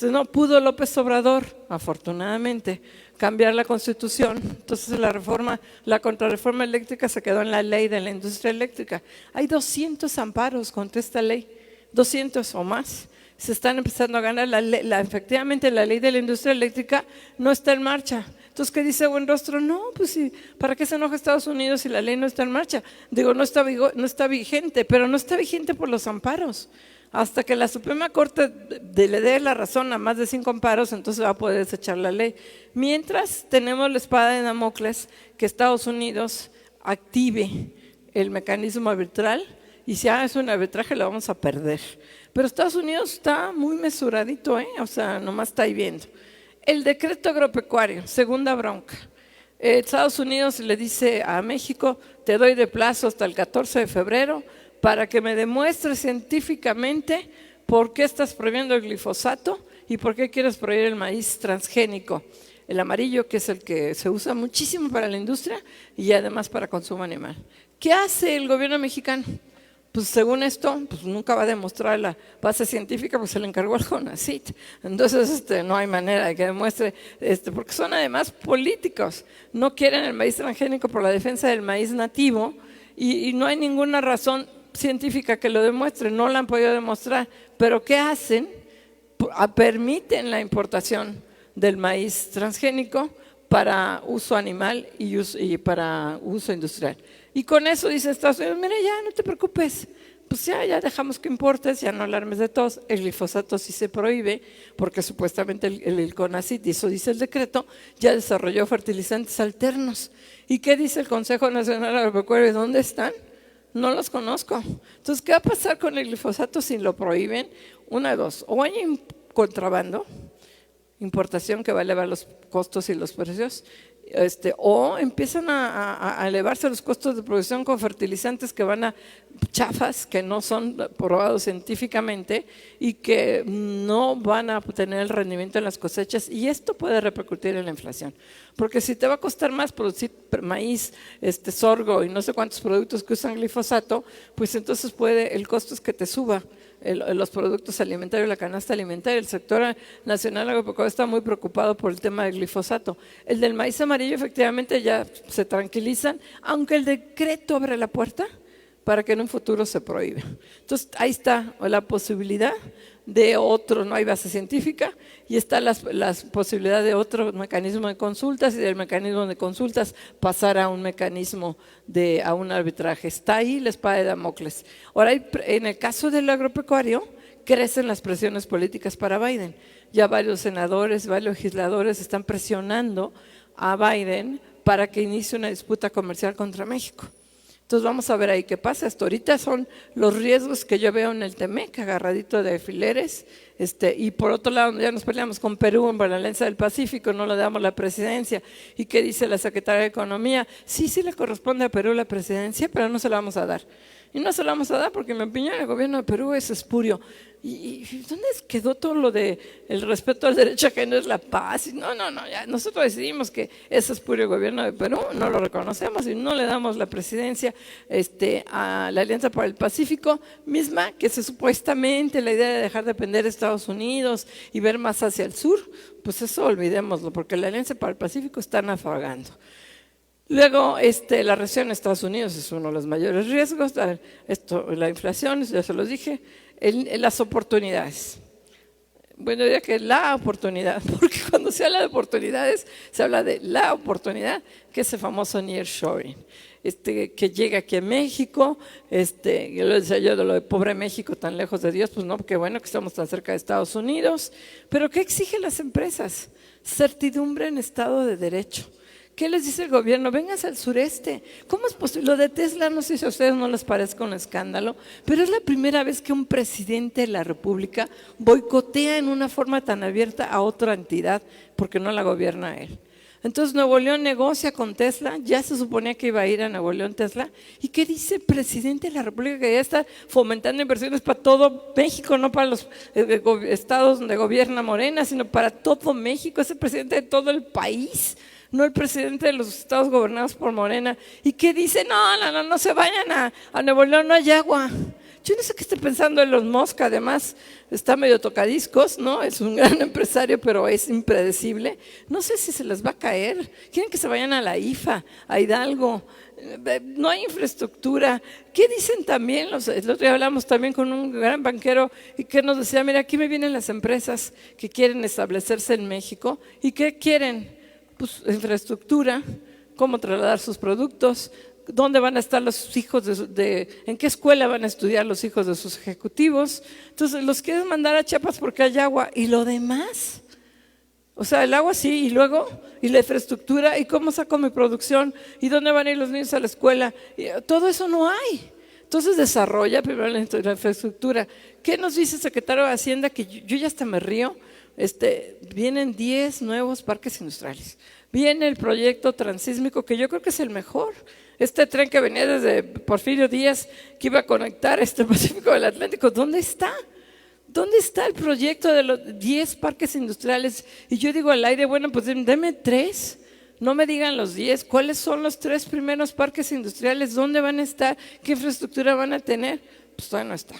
no pudo López Obrador, afortunadamente, cambiar la Constitución. Entonces la contrarreforma eléctrica se quedó en la ley de la industria eléctrica. Hay 200 amparos contra esta ley, 200 o más. Se están empezando a ganar. Efectivamente, la ley de la industria eléctrica no está en marcha. Entonces, ¿qué dice Buendrostro? No, pues sí, ¿para qué se enoja Estados Unidos si la ley no está en marcha? Digo, no está vigente, pero no está vigente por los amparos. Hasta que la Suprema Corte le dé la razón a más de 5 amparos, entonces va a poder desechar la ley. Mientras tenemos la espada de Damocles, que Estados Unidos active el mecanismo arbitral, y si hace un arbitraje lo vamos a perder. Pero Estados Unidos está muy mesuradito, o sea, nomás está ahí viendo. El decreto agropecuario, segunda bronca. Estados Unidos le dice a México, te doy de plazo hasta el 14 de febrero para que me demuestres científicamente por qué estás prohibiendo el glifosato y por qué quieres prohibir el maíz transgénico, el amarillo, que es el que se usa muchísimo para la industria y además para consumo animal. ¿Qué hace el gobierno mexicano? Pues según esto, pues nunca va a demostrar la base científica, pues se le encargó al CONACYT. Entonces no hay manera de que demuestre, porque son además políticos. No quieren el maíz transgénico por la defensa del maíz nativo y no hay ninguna razón científica que lo demuestre, no lo han podido demostrar. Pero ¿qué hacen? Permiten la importación del maíz transgénico para uso animal y para uso industrial. Y con eso dice Estados Unidos, mira, ya no te preocupes, pues ya dejamos que importes, ya no alarmes de todos. El glifosato sí se prohíbe porque supuestamente el CONACYT, y eso dice el decreto, ya desarrolló fertilizantes alternos. ¿Y qué dice el Consejo Nacional Agropecuario? ¿Dónde están? No los conozco. Entonces, ¿qué va a pasar con el glifosato si lo prohíben? Una de dos, o hay contrabando, importación que va a elevar los costos y los precios, o empiezan a elevarse los costos de producción con fertilizantes que van a chafas, que no son probados científicamente y que no van a tener el rendimiento en las cosechas, y esto puede repercutir en la inflación, porque si te va a costar más producir maíz, sorgo y no sé cuántos productos que usan glifosato, pues entonces el costo es que te suba los productos alimentarios, la canasta alimentaria. El sector nacional agropecuario está muy preocupado por el tema del glifosato. El del maíz amarillo efectivamente ya se tranquilizan, aunque el decreto abre la puerta para que en un futuro se prohíbe. Entonces ahí está la posibilidad de otro, no hay base científica, y está la posibilidad de otro mecanismo de consultas, y del mecanismo de consultas pasar a un mecanismo a un arbitraje. Está ahí la espada de Damocles. Ahora, en el caso del agropecuario, crecen las presiones políticas para Biden. Ya varios senadores, varios legisladores están presionando a Biden para que inicie una disputa comercial contra México. Entonces vamos a ver ahí qué pasa. Hasta ahorita son los riesgos que yo veo en el TEMEC, agarradito de alfileres, y por otro lado ya nos peleamos con Perú en la Alianza del Pacífico, no le damos la presidencia. ¿Y qué dice la Secretaria de Economía? Sí le corresponde a Perú la presidencia, pero no se la vamos a dar. Y no se la vamos a dar porque en mi opinión el gobierno de Perú es espurio. ¿Y dónde quedó todo lo de el respeto al derecho ajeno es la paz? No, ya nosotros decidimos que ese espurio gobierno de Perú no lo reconocemos y no le damos la presidencia a la Alianza para el Pacífico, misma que supuestamente la idea de dejar de depender de Estados Unidos y ver más hacia el sur, pues eso olvidémoslo, porque la Alianza para el Pacífico está naufragando. Luego, la recesión en Estados Unidos es uno de los mayores riesgos, la inflación, ya se los dije, las oportunidades. Bueno, diría que la oportunidad, porque cuando se habla de oportunidades, se habla de la oportunidad, que es el famoso nearshoring, que llega aquí a México, yo lo decía yo de lo de pobre México, tan lejos de Dios, pues no, porque bueno que estamos tan cerca de Estados Unidos, pero ¿qué exigen las empresas? Certidumbre en Estado de Derecho. ¿Qué les dice el gobierno? Vénganse al sureste. ¿Cómo es posible? Lo de Tesla, no sé si a ustedes no les parezca un escándalo, pero es la primera vez que un presidente de la República boicotea en una forma tan abierta a otra entidad porque no la gobierna él. Entonces Nuevo León negocia con Tesla, ya se suponía que iba a ir a Nuevo León Tesla. ¿Y qué dice el presidente de la República? Que ya está fomentando inversiones para todo México, no para los estados donde gobierna Morena, sino para todo México. Es el presidente de todo el país, no el presidente de los estados gobernados por Morena. ¿Y qué dice? No se vayan a Nuevo León, no hay agua. Yo no sé qué esté pensando Elon Musk, además está medio tocadiscos, ¿no? Es un gran empresario, pero es impredecible. No sé si se les va a caer. Quieren que se vayan a la IFA, a Hidalgo. No hay infraestructura. ¿Qué dicen también? El otro día hablamos también con un gran banquero y que nos decía, mira, aquí me vienen las empresas que quieren establecerse en México. ¿Y qué quieren? Pues infraestructura, cómo trasladar sus productos, dónde van a estar los hijos en qué escuela van a estudiar los hijos de sus ejecutivos. Entonces los quieren mandar a Chiapas porque hay agua y lo demás. O sea, el agua sí, y luego, y la infraestructura, y cómo saco mi producción, y dónde van a ir los niños a la escuela. Y todo eso no hay. Entonces desarrolla primero la infraestructura. ¿Qué nos dice el secretario de Hacienda? Que yo ya hasta me río. Vienen 10 nuevos parques industriales. Viene el proyecto transísmico, que yo creo que es el mejor. Este tren que venía desde Porfirio Díaz, que iba a conectar el Pacífico del Atlántico, ¿dónde está? ¿Dónde está el proyecto de los 10 parques industriales? Y yo digo al aire, bueno, pues denme 3, no me digan los 10. ¿Cuáles son los 3 primeros parques industriales? ¿Dónde van a estar? ¿Qué infraestructura van a tener? Pues todavía no está.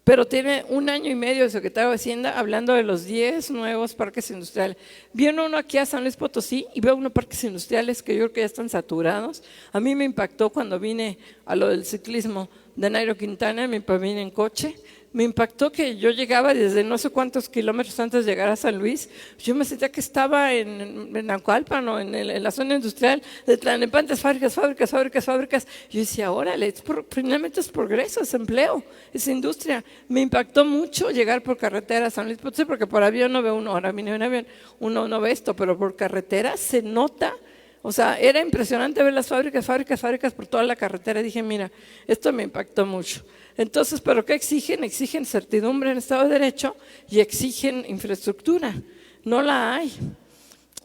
Pero tiene 1 año y medio el secretario de Hacienda hablando de los 10 nuevos parques industriales. Viene uno aquí a San Luis Potosí y veo unos parques industriales que yo creo que ya están saturados. A mí me impactó cuando vine a lo del ciclismo de Nairo Quintana, me vine en coche. Me impactó que yo llegaba desde no sé cuántos kilómetros antes de llegar a San Luis. Yo me sentía que estaba en Naucalpan o en la zona industrial de Tlalnepantla, fábricas. Yo decía, órale, finalmente es progreso, es empleo, es industria. Me impactó mucho llegar por carretera a San Luis Potosí, porque por avión no ve uno, ahora vine en avión, uno no ve esto, pero por carretera se nota. O sea, era impresionante ver las fábricas por toda la carretera. Dije, mira, esto me impactó mucho. Entonces, ¿pero qué exigen? Exigen certidumbre en Estado de Derecho y exigen infraestructura. No la hay.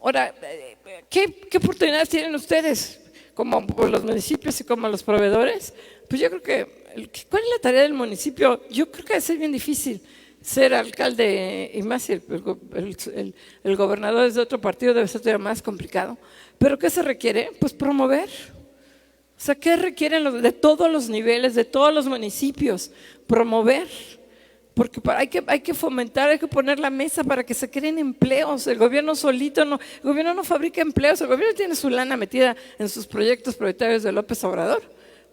Ahora, ¿qué oportunidades tienen ustedes como los municipios y como los proveedores? Pues yo creo que, ¿cuál es la tarea del municipio? Yo creo que va a ser bien difícil ser alcalde, y más si el gobernador es de otro partido, debe ser todavía más complicado. ¿Pero qué se requiere? Pues promover. O sea, ¿qué requieren de todos los niveles, de todos los municipios? Promover. Porque hay que fomentar, hay que poner la mesa para que se creen empleos. El gobierno solito el gobierno no fabrica empleos, el gobierno tiene su lana metida en sus proyectos prioritarios de López Obrador,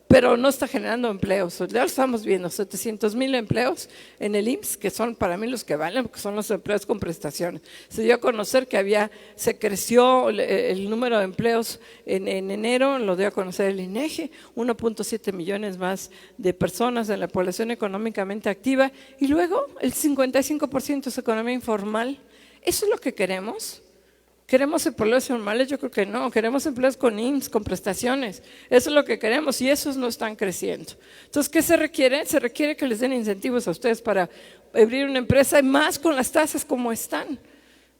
pero no está generando empleos. Ya lo estamos viendo, 700,000 empleos en el IMSS, que son para mí los que valen, porque son los empleos con prestaciones. Se dio a conocer que se creció el número de empleos en enero, lo dio a conocer el INEGI, 1.7 millones más de personas en la población económicamente activa, y luego el 55% es economía informal. ¿Eso es lo que queremos? ¿Queremos empleos formales? Yo creo que no. Queremos empleos con IMSS, con prestaciones. Eso es lo que queremos y esos no están creciendo. Entonces, ¿qué se requiere? Se requiere que les den incentivos a ustedes para abrir una empresa, y más con las tasas como están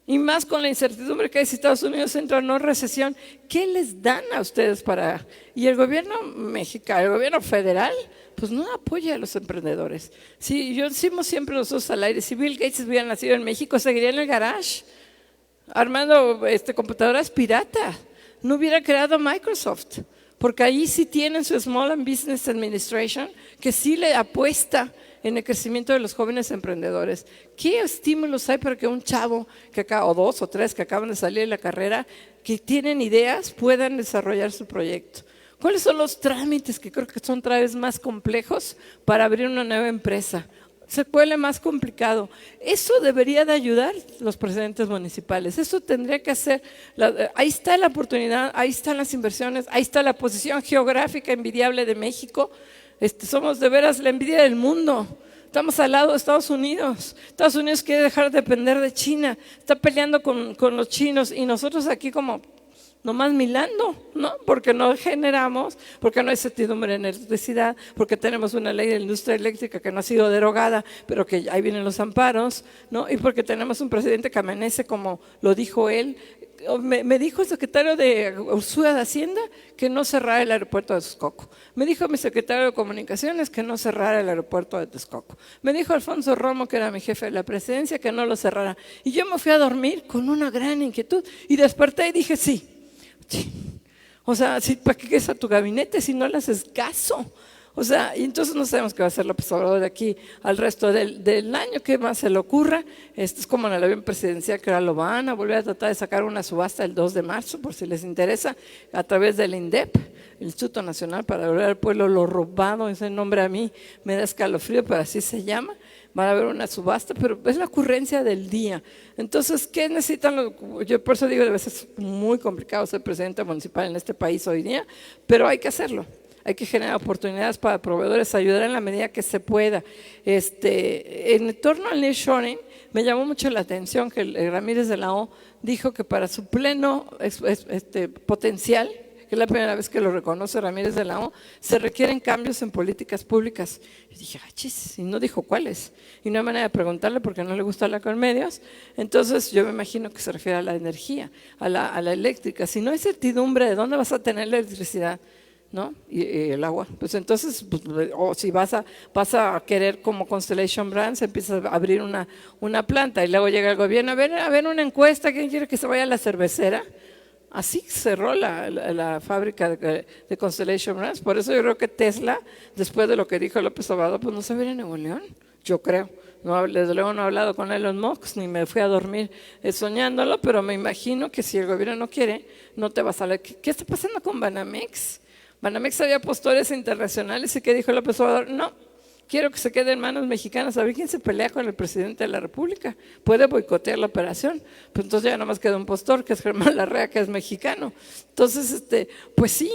y más con la incertidumbre que hay si Estados Unidos entra o no en recesión. ¿Qué les dan a ustedes para...? Y el gobierno mexicano, el gobierno federal, pues no apoya a los emprendedores. Sí, yo decimos siempre nosotros al aire, si Bill Gates hubiera nacido en México, seguiría en el garage armando computadoras piratas. No hubiera creado Microsoft, porque ahí sí tienen su Small and Business Administration, que sí le apuesta en el crecimiento de los jóvenes emprendedores. ¿Qué estímulos hay para que un chavo o 2 o 3 que acaban de salir de la carrera, que tienen ideas, puedan desarrollar su proyecto? ¿Cuáles son los trámites que creo que son cada vez más complejos para abrir una nueva empresa? se vuelve más complicado. Eso debería de ayudar los presidentes municipales, eso tendría que hacer, ahí está la oportunidad, ahí están las inversiones, ahí está la posición geográfica envidiable de México, somos de veras la envidia del mundo. Estamos al lado de Estados Unidos. Estados Unidos quiere dejar de depender de China, está peleando con los chinos y nosotros aquí como nomás milando, ¿no? Porque no generamos, porque no hay certidumbre en electricidad, porque tenemos una ley de la industria eléctrica que no ha sido derogada, pero que ahí vienen los amparos, ¿no? Y porque tenemos un presidente que amanece como lo dijo él. Me dijo el secretario de Ursúa de Hacienda que no cerrara el aeropuerto de Texcoco. Me dijo mi secretario de Comunicaciones que no cerrara el aeropuerto de Texcoco. Me dijo Alfonso Romo, que era mi jefe de la presidencia, que no lo cerrara. Y yo me fui a dormir con una gran inquietud y desperté y dije sí. O sea, ¿para qué es a tu gabinete si no le haces caso? O sea, y entonces no sabemos qué va a hacer López Obrador de aquí al resto del año, qué más se le ocurra. Esto es como en el avión presidencial, que ahora lo van a volver a tratar de sacar una subasta el 2 de marzo, por si les interesa, a través del INDEP, el Instituto Nacional para Devolver al Pueblo lo Robado. Ese nombre a mí me da escalofrío, pero así se llama. Van a haber una subasta, pero es la ocurrencia del día. Entonces, ¿qué necesitan? Yo por eso digo, debe ser muy complicado ser presidente municipal en este país hoy día, pero hay que hacerlo. Hay que generar oportunidades para proveedores, ayudar en la medida que se pueda. En torno al nearshoring, me llamó mucho la atención que Ramírez de la O dijo que para su pleno potencial, que es la primera vez que lo reconoce Ramírez de la O, se requieren cambios en políticas públicas. Y dije, chis, y no dijo cuáles. Y no hay manera de preguntarle porque no le gusta hablar con medios. Entonces yo me imagino que se refiere a la energía, a la eléctrica. Si no hay certidumbre de dónde vas a tener la electricidad, ¿no? Y el agua, pues entonces, pues, o si vas a querer como Constellation Brands, empiezas a abrir una planta y luego llega el gobierno, a ver una encuesta, ¿quién quiere que se vaya a la cervecera? Así cerró la fábrica de Constellation Brands. Por eso yo creo que Tesla, después de lo que dijo López Obrador, pues no se va a ir a Nuevo León, yo creo. No, desde luego no he hablado con Elon Musk, ni me fui a dormir soñándolo, pero me imagino que si el gobierno no quiere, no te va a salir. ¿Qué está pasando con Banamex? Banamex había postores internacionales y ¿qué dijo López Obrador? No, quiero que se quede en manos mexicanas. A ver quién se pelea con el presidente de la República. Puede boicotear la operación. Pues entonces ya nomás queda un postor, que es Germán Larrea, que es mexicano. Entonces, pues sí,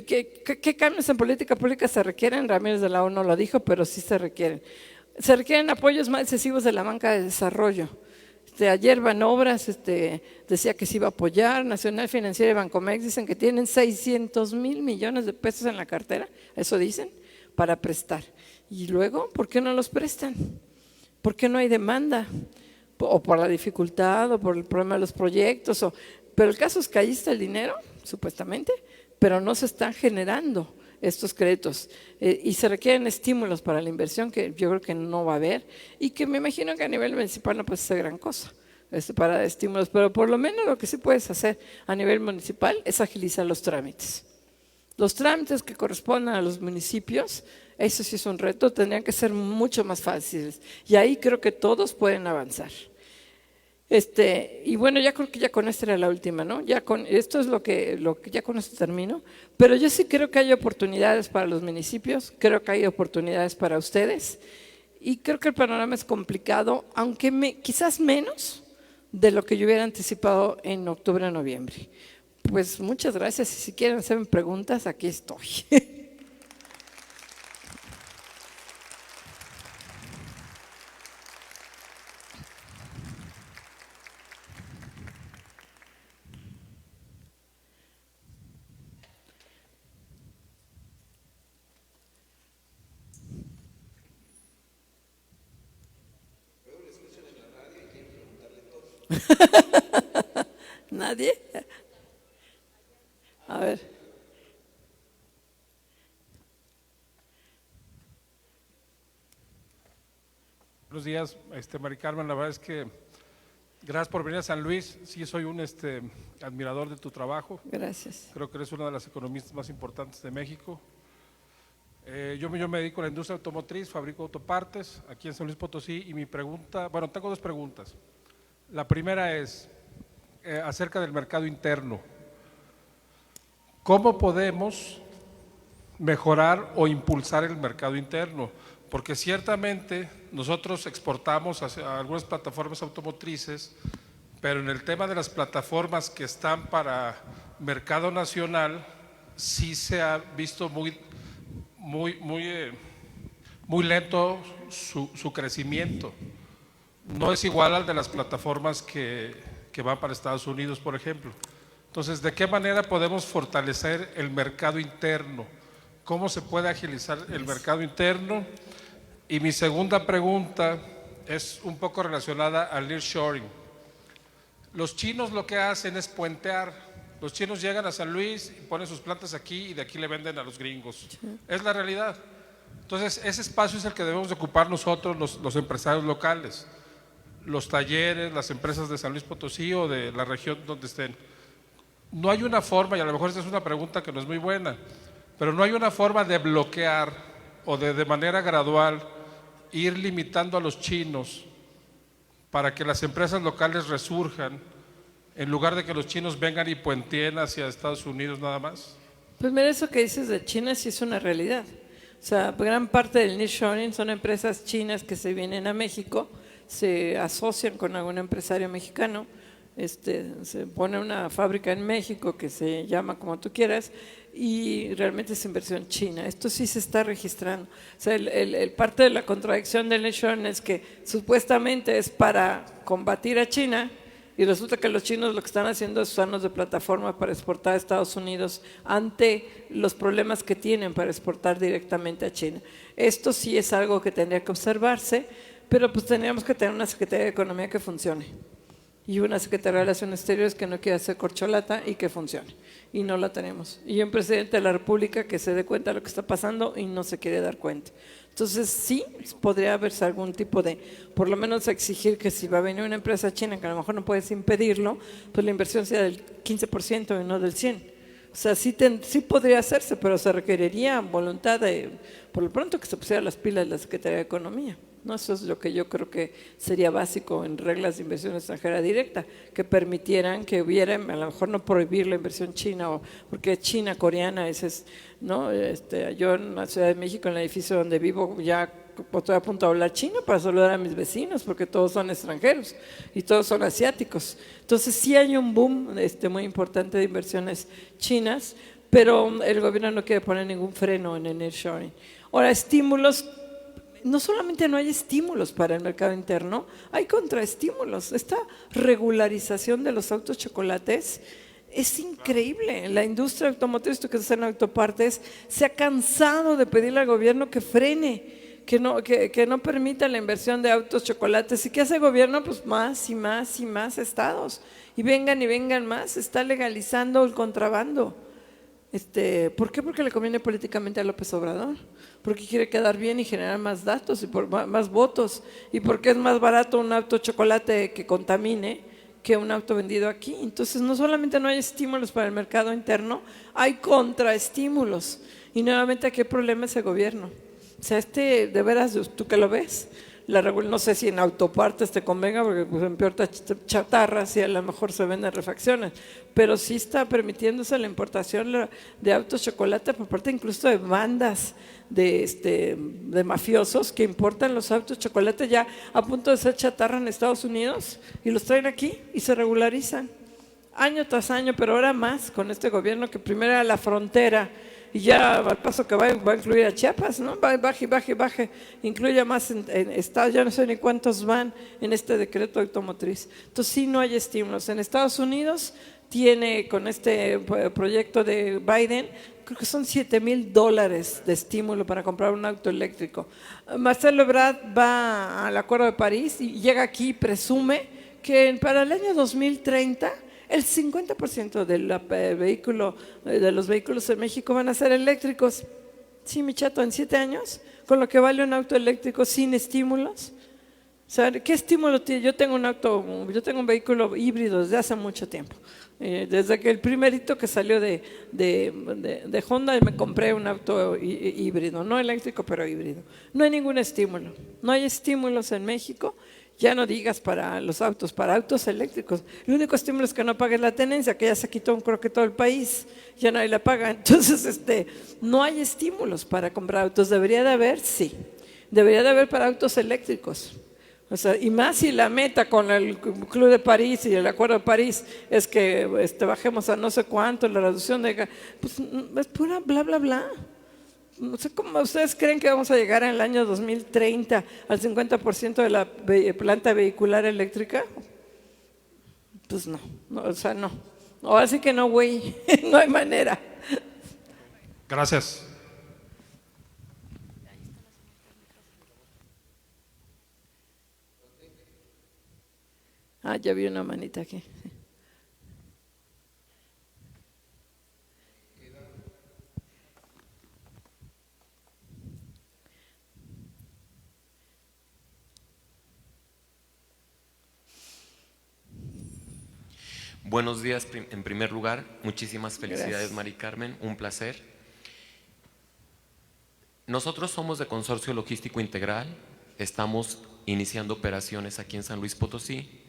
¿qué cambios en política pública se requieren? Ramírez de la O no lo dijo, pero sí se requieren. Se requieren apoyos más excesivos de la banca de desarrollo. Ayer Banobras decía que se iba a apoyar, Nacional Financiera y Bancomex dicen que tienen 600 mil millones de pesos en la cartera, eso dicen, para prestar. Y luego, ¿por qué no los prestan? ¿Por qué no hay demanda? O por la dificultad, o por el problema de los proyectos, pero el caso es que ahí está el dinero, supuestamente, pero no se están generando estos créditos y se requieren estímulos para la inversión que yo creo que no va a haber y que me imagino que a nivel municipal no puede ser gran cosa para estímulos, pero por lo menos lo que sí puedes hacer a nivel municipal es agilizar los trámites. Los trámites que corresponden a los municipios, eso sí es un reto, tendrían que ser mucho más fáciles y ahí creo que todos pueden avanzar. Y bueno, ya creo que ya con esta era la última, ¿no? Esto es lo que ya con esto termino, pero yo sí creo que hay oportunidades para los municipios, creo que hay oportunidades para ustedes y creo que el panorama es complicado, aunque quizás menos de lo que yo hubiera anticipado en octubre o noviembre. Pues muchas gracias y si quieren hacerme preguntas, aquí estoy. ¿Nadie? A ver.
Buenos días, Mari Carmen, la verdad es que gracias por venir a San Luis, sí soy un admirador de tu trabajo.
Gracias.
Creo que eres una de las economistas más importantes de México. Yo me dedico a la industria automotriz, fabrico autopartes aquí en San Luis Potosí y mi pregunta, bueno, tengo dos preguntas. La primera es acerca del mercado interno. ¿Cómo podemos mejorar o impulsar el mercado interno? porque ciertamente nosotros exportamos a algunas plataformas automotrices, pero en el tema de las plataformas que están para mercado nacional, sí se ha visto muy lento su crecimiento. No es igual al de las plataformas que van para Estados Unidos, por ejemplo. Entonces, ¿de qué manera podemos fortalecer el mercado interno? ¿Cómo se puede agilizar el mercado interno? Y mi segunda pregunta es un poco relacionada al nearshoring. Los chinos lo que hacen es puentear. Los chinos llegan a San Luis y ponen sus plantas aquí y de aquí le venden a los gringos. Sí. Es la realidad. Entonces, ese espacio es el que debemos de ocupar nosotros, los empresarios locales, los talleres, las empresas de San Luis Potosí o de la región donde estén. No hay una forma, y a lo mejor esta es una pregunta que no es muy buena, pero no hay una forma de bloquear o de manera gradual ir limitando a los chinos para que las empresas locales resurjan, en lugar de que los chinos vengan y puenteen hacia Estados Unidos nada más.
Pues mira, eso que dices de China sí es una realidad. O sea, gran parte del nearshoring son empresas chinas que se vienen a México, se asocian con algún empresario mexicano, se pone una fábrica en México que se llama como tú quieras y realmente es inversión china. Esto sí se está registrando. O sea, el parte de la contradicción del nearshoring es que supuestamente es para combatir a China y resulta que los chinos lo que están haciendo es usarnos de plataforma para exportar a Estados Unidos ante los problemas que tienen para exportar directamente a China. Esto sí es algo que tendría que observarse, pero pues tendríamos que tener una Secretaría de Economía que funcione y una Secretaría de Relaciones Exteriores que no quiera hacer corcholata y que funcione, y no la tenemos, y un presidente de la República que se dé cuenta de lo que está pasando y no se quiere dar cuenta. Entonces sí, podría haberse algún tipo de, por lo menos exigir que si va a venir una empresa china, que a lo mejor no puedes impedirlo, pues la inversión sea del 15% y no del 100%. O sea, sí podría hacerse, pero se requeriría voluntad de, por lo pronto, que se pusiera las pilas de la Secretaría de Economía. No, eso es lo que yo creo que sería básico en reglas de inversión extranjera directa, que permitieran que hubiera, a lo mejor no prohibir la inversión china, porque China, coreana, ¿no? Yo en la Ciudad de México, en el edificio donde vivo, ya estoy a punto de hablar chino para saludar a mis vecinos, porque todos son extranjeros y todos son asiáticos. Entonces sí hay un boom muy importante de inversiones chinas, pero el gobierno no quiere poner ningún freno en el nearshoring. Ahora, estímulos. No solamente no hay estímulos para el mercado interno, hay contraestímulos. Esta regularización de los autos chocolates es increíble. La industria automotriz, que se en autopartes, se ha cansado de pedirle al gobierno que frene, que no permita la inversión de autos chocolates. ¿Y qué hace el gobierno? Pues más y más y más estados. Y vengan más, está legalizando el contrabando. ¿Por qué? Porque le conviene políticamente a López Obrador, porque quiere quedar bien y generar más datos y más votos, y porque es más barato un auto chocolate que contamine que un auto vendido aquí. Entonces no solamente no hay estímulos para el mercado interno, hay contraestímulos, y nuevamente aquí el problema es el gobierno. O sea, de veras, tú que lo ves, no sé si en autopartes te convenga, porque pues en peor chatarras y a lo mejor se venden refacciones, pero sí está permitiéndose la importación de autos chocolate por parte incluso de bandas de mafiosos que importan los autos chocolate ya a punto de ser chatarra en Estados Unidos y los traen aquí y se regularizan año tras año, pero ahora más con este gobierno que primero era la frontera y ya al paso que va a incluir a Chiapas, ¿no? Baje, incluye más en estados, ya no sé ni cuántos van en este decreto automotriz. Entonces sí no hay estímulos. En Estados Unidos tiene con este proyecto de Biden, creo que son $7,000 de estímulo para comprar un auto eléctrico. Marcelo Ebrard va al Acuerdo de París y llega aquí y presume que para el año 2030 el 50% de los vehículos en México van a ser eléctricos. Sí, mi chato, en 7 años, con lo que vale un auto eléctrico sin estímulos. O sea, ¿qué estímulo tiene? Yo tengo un vehículo híbrido desde hace mucho tiempo. Desde que el primerito que salió de Honda me compré un auto híbrido, no eléctrico, pero híbrido. No hay ningún estímulo. No hay estímulos en México. Ya no digas para autos eléctricos. El único estímulo es que no pagues la tenencia, que ya se quitó, creo que todo el país, ya nadie la paga. Entonces, no hay estímulos para comprar autos. Debería de haber, sí. Debería de haber para autos eléctricos. O sea, y más si la meta con el Club de París y el Acuerdo de París es que bajemos a no sé cuánto, la reducción de... Pues es pura bla, bla, bla. No sé cómo ustedes creen que vamos a llegar en el año 2030 al 50% de la planta vehicular eléctrica. Pues no, o sea, no. Ahora sí que no, güey, no hay manera.
Gracias.
Ya vi una manita aquí.
Buenos días, en primer lugar, muchísimas felicidades,
Gracias.
Mari Carmen, un placer. Nosotros somos de Consorcio Logístico Integral, estamos iniciando operaciones aquí en San Luis Potosí.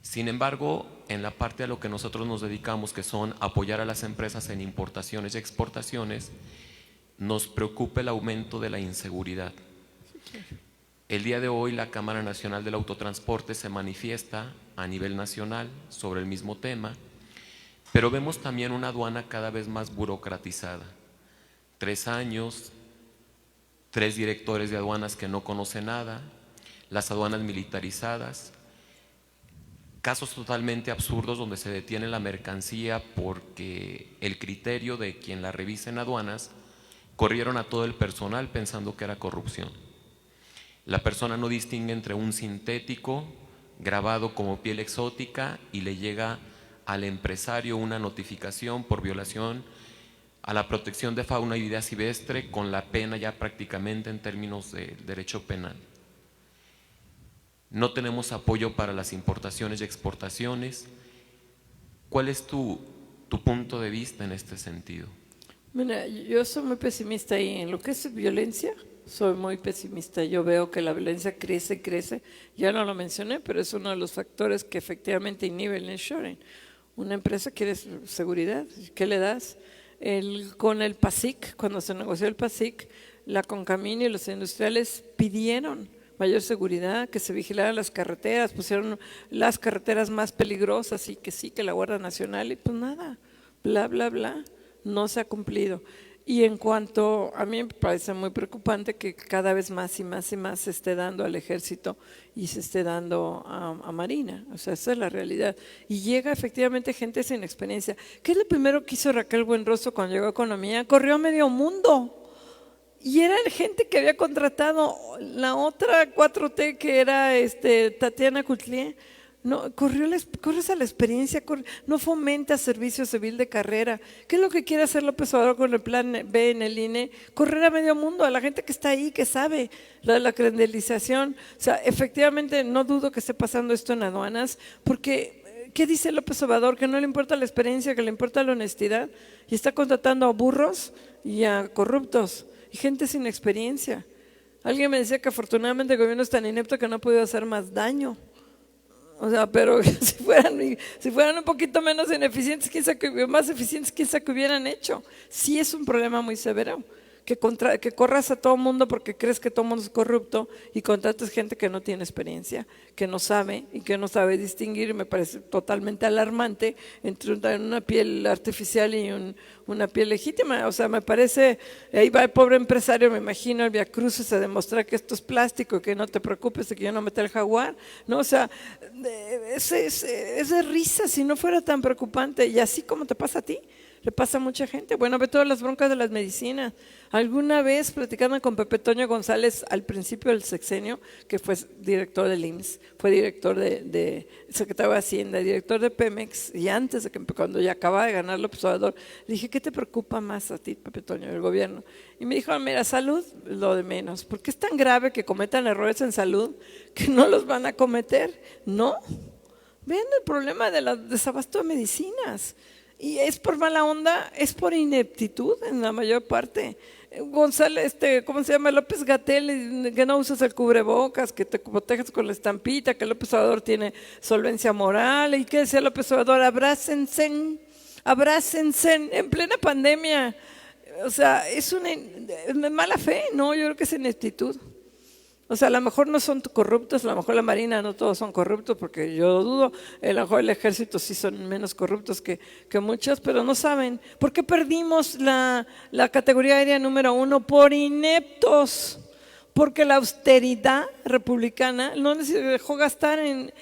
Sin embargo, en la parte a lo que nosotros nos dedicamos, que son apoyar a las empresas en importaciones y exportaciones, nos preocupa el aumento de la inseguridad. El día de hoy la Cámara Nacional del Autotransporte se manifiesta a nivel nacional sobre el mismo tema, pero vemos también una aduana cada vez más burocratizada. 3 años, 3 directores de aduanas que no conocen nada, las aduanas militarizadas, casos totalmente absurdos donde se detiene la mercancía porque el criterio de quien la revisa en aduanas corrieron a todo el personal pensando que era corrupción. La persona no distingue entre un sintético grabado como piel exótica y le llega al empresario una notificación por violación a la protección de fauna y vida silvestre con la pena ya prácticamente en términos de derecho penal. No tenemos apoyo para las importaciones y exportaciones. ¿Cuál es tu punto de vista en este sentido?
Mira, yo soy muy pesimista y en lo que es violencia, soy muy pesimista. Yo veo que la violencia crece y crece. Ya no lo mencioné, pero es uno de los factores que efectivamente inhibe el nearshoring. Una empresa quiere seguridad. ¿Qué le das? Con el PASIC, cuando se negoció el PASIC, la Concamín y los industriales pidieron mayor seguridad, que se vigilaran las carreteras, pusieron las carreteras más peligrosas y que sí, que la Guardia Nacional, y pues nada, bla, bla, bla, no se ha cumplido. Y en cuanto, a mí me parece muy preocupante que cada vez más y más y más se esté dando al ejército y se esté dando a Marina, o sea, esa es la realidad. Y llega efectivamente gente sin experiencia. ¿Qué es lo primero que hizo Raquel Buenrostro cuando llegó a Economía? Corrió a medio mundo. Y era gente que había contratado la otra 4T que era Tatiana Coutlier. No, corres a la experiencia, no fomenta servicio civil de carrera. ¿Qué es lo que quiere hacer López Obrador con el plan B en el INE? Correr a medio mundo, a la gente que está ahí, que sabe la credencialización. O sea, efectivamente no dudo que esté pasando esto en aduanas, porque ¿qué dice López Obrador? Que no le importa la experiencia, que le importa la honestidad, y está contratando a burros y a corruptos y gente sin experiencia. Alguien me decía que afortunadamente el gobierno es tan inepto que no ha podido hacer más daño. O sea, pero si fueran un poquito menos ineficientes, más eficientes, quién sabe qué hubieran hecho. Sí es un problema muy severo, que corras a todo mundo porque crees que todo mundo es corrupto y contratas gente que no tiene experiencia, que no sabe y que no sabe distinguir. Me parece totalmente alarmante entre una piel artificial y una piel legítima. O sea, me parece, ahí va el pobre empresario, me imagino, el viacrucis a demostrar que esto es plástico, que no te preocupes de que yo no meta el jaguar, ¿no? O sea, es de risa si no fuera tan preocupante. Y así como te pasa a ti, le pasa a mucha gente. Bueno, ve todas las broncas de las medicinas. Alguna vez platicando con Pepe Toño González al principio del sexenio, que fue director del IMSS, fue director de secretario de Hacienda, director de Pemex, y antes de que cuando ya acababa de ganar López Obrador, le dije, ¿qué te preocupa más a ti, Pepe Toño, del gobierno? Y me dijo, mira, salud, lo de menos, porque es tan grave que cometan errores en salud que no los van a cometer. No, vean el problema del desabasto de medicinas. Y es por mala onda, es por ineptitud en la mayor parte. González, ¿cómo se llama? López-Gatell, que no usas el cubrebocas, que te proteges con la estampita, que López Obrador tiene solvencia moral. ¿Y qué decía López Obrador? Abrácense en plena pandemia. O sea, es una mala fe, ¿no? Yo creo que es ineptitud. O sea, a lo mejor no son corruptos, a lo mejor la Marina no todos son corruptos, porque yo dudo, a lo mejor el Ejército sí son menos corruptos que muchos, pero no saben. ¿Por qué perdimos la categoría aérea número 1? Por ineptos. Porque la austeridad republicana no les dejó gastar en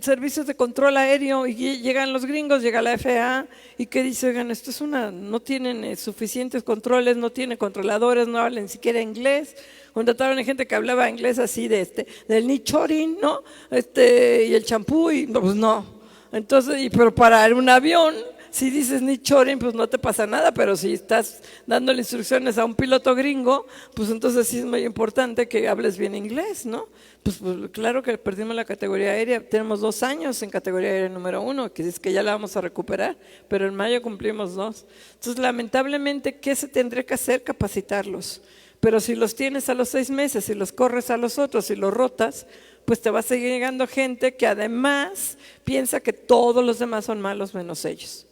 servicios de control aéreo, y llegan los gringos, llega la FAA y que dice, oigan, esto es no tienen suficientes controles, no tienen controladores, no hablan ni siquiera inglés. Contrataron a gente que hablaba inglés así del nichorin, ¿no? Y el champú, y no, pues no. Entonces, pero para un avión, si dices nichorin, pues no te pasa nada, pero si estás dándole instrucciones a un piloto gringo, pues entonces sí es muy importante que hables bien inglés, ¿no? Pues claro que perdimos la categoría aérea, tenemos 2 años en categoría aérea número 1, que es que ya la vamos a recuperar, pero en mayo cumplimos 2. Entonces, lamentablemente, ¿qué se tendría que hacer? Capacitarlos. Pero si los tienes a los 6 meses, si los corres a los otros y los rotas, pues te va a seguir llegando gente que además piensa que todos los demás son malos menos ellos.